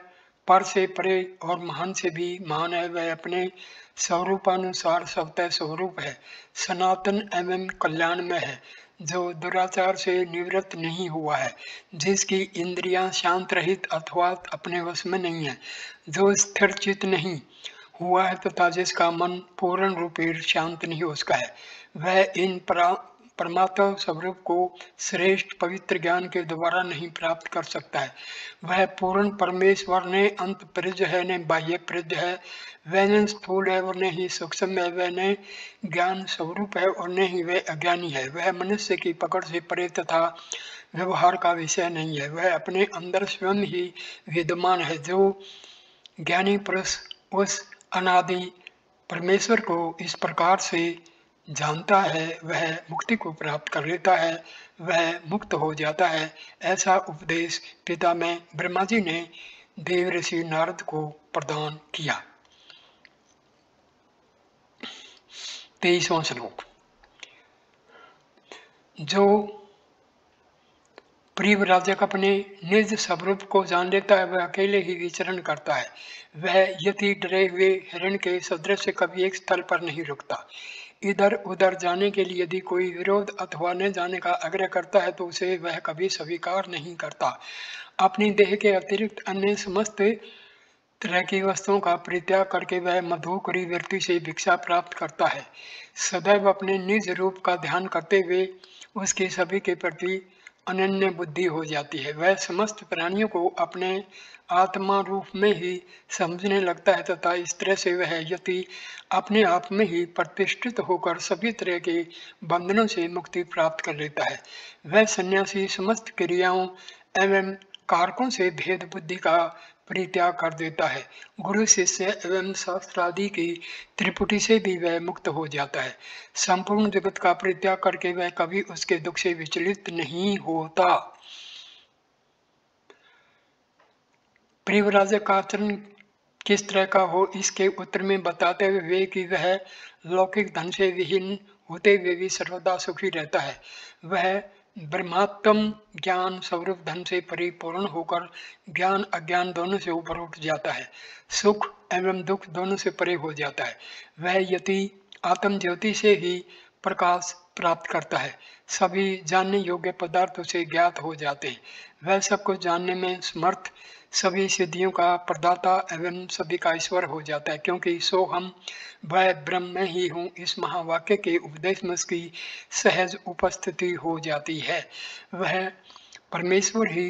पर से परे और महान से भी महान है। वह अपने स्वरूपानुसार सबतः स्वरूप है, सनातन एवं कल्याण में है, जो दुराचार से निवृत्त नहीं हुआ है, जिसकी इंद्रियां शांत रहित अथवा अपने वश में नहीं है, जो स्थिर चित नहीं हुआ है तथा जिसका मन पूर्ण रूपे शांत नहीं उसका है। वह इन परमात्मा स्वरूप को श्रेष्ठ पवित्र ज्ञान के द्वारा नहीं प्राप्त कर सकता है। वह पूर्ण परमेश्वर ने अंत प्रज है, ने बाह्य प्रज है, वह ने स्थूल है और न ही सूक्ष्म है, वह ने ज्ञान स्वरूप है और न ही वह अज्ञानी है। वह मनुष्य की पकड़ से परे तथा व्यवहार का विषय नहीं है। वह अपने अंदर स्वयं ही विद्यमान है। जो ज्ञानी पुरुष उस अनादि परमेश्वर को इस प्रकार से जानता है, वह मुक्ति को प्राप्त कर लेता है, वह मुक्त हो जाता है। ऐसा उपदेश पिता में ब्रह्मा जी ने देव ऋषि नारद को प्रदान किया। 23वां श्लोक। जो परिव्राजक अपने निज स्वरूप को जान लेता है, वह अकेले ही विचरण करता है। वह यति डरे हुए हिरण के सदृश कभी एक स्थल पर नहीं रुकता। इधर उधर जाने के लिए यदि कोई विरोध अथवा न जाने का आग्रह करता है तो उसे वह कभी स्वीकार नहीं करता। अपनी देह के अतिरिक्त अन्य समस्त तरह की वस्तुओं का परित्याग करके वह मधुकरी वृत्ति से भिक्षा प्राप्त करता है। सदैव अपने निज रूप का ध्यान करते हुए उसके सभी के प्रति अनन्य बुद्धि हो जाती है। वह समस्त प्राणियों को अपने आत्मा रूप में ही समझने लगता है तथा इस तरह से वह यति अपने आप में ही प्रतिष्ठित होकर सभी तरह के बंधनों से मुक्ति प्राप्त कर लेता है। वह सन्यासी समस्त क्रियाओं एवं कारकों से भेद बुद्धि का परित्याग कर देता है। गुरु शिष्य एवं शास्त्रादि की त्रिपुटी से भी वह मुक्त हो जाता है। संपूर्ण जगत का परित्याग करके वह कभी उसके दुख से विचलित नहीं होता। परिव्राजक का आचरण किस तरह का हो, इसके उत्तर में बताते हुए कि वह लौकिक धन से विहीन होते हुए भी सर्वदा सुखी रहता है। वह ब्रह्मात्म ज्ञान स्वरूप धन से परिपूर्ण होकर ज्ञान अज्ञान दोनों से ऊपर उठ जाता है, सुख एवं दुख दोनों से परे हो जाता है। वह यति आत्म ज्योति से ही प्रकाश प्राप्त करता है। सभी जानने योग्य पदार्थ उसे ज्ञात हो जाते हैं। वह सबको जानने में समर्थ, सभी सिद्धियों का प्रदाता एवं सभी का ईश्वर हो जाता है, क्योंकि सो हम वह ब्रह्म ही हूँ इस महावाक्य के उपदेश में उसकी सहज उपस्थिति हो जाती है। वह परमेश्वर ही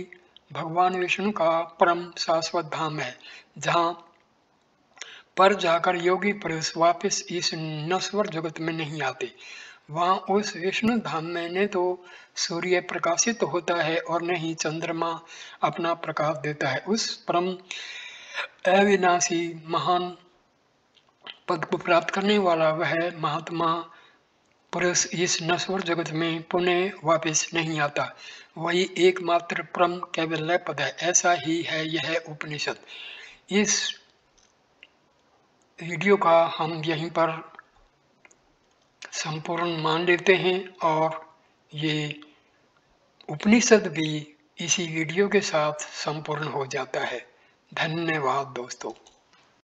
भगवान विष्णु का परम शाश्वत धाम है, जहाँ पर जाकर योगी पुरुष वापस इस नश्वर जगत में नहीं आते। वहाँ उस विष्णु धाम में न तो सूर्य प्रकाशित होता है और न ही चंद्रमा अपना प्रकाश देता है। उस परम अविनाशी महान पद को प्राप्त करने वाला वह महात्मा पुरुष इस नश्वर जगत में पुनः वापस नहीं आता। वही एकमात्र परम कैवल्य पद है। ऐसा ही है यह उपनिषद। इस वीडियो का हम यहीं पर संपूर्ण मान लेते हैं और ये उपनिषद भी इसी वीडियो के साथ संपूर्ण हो जाता है। धन्यवाद दोस्तों।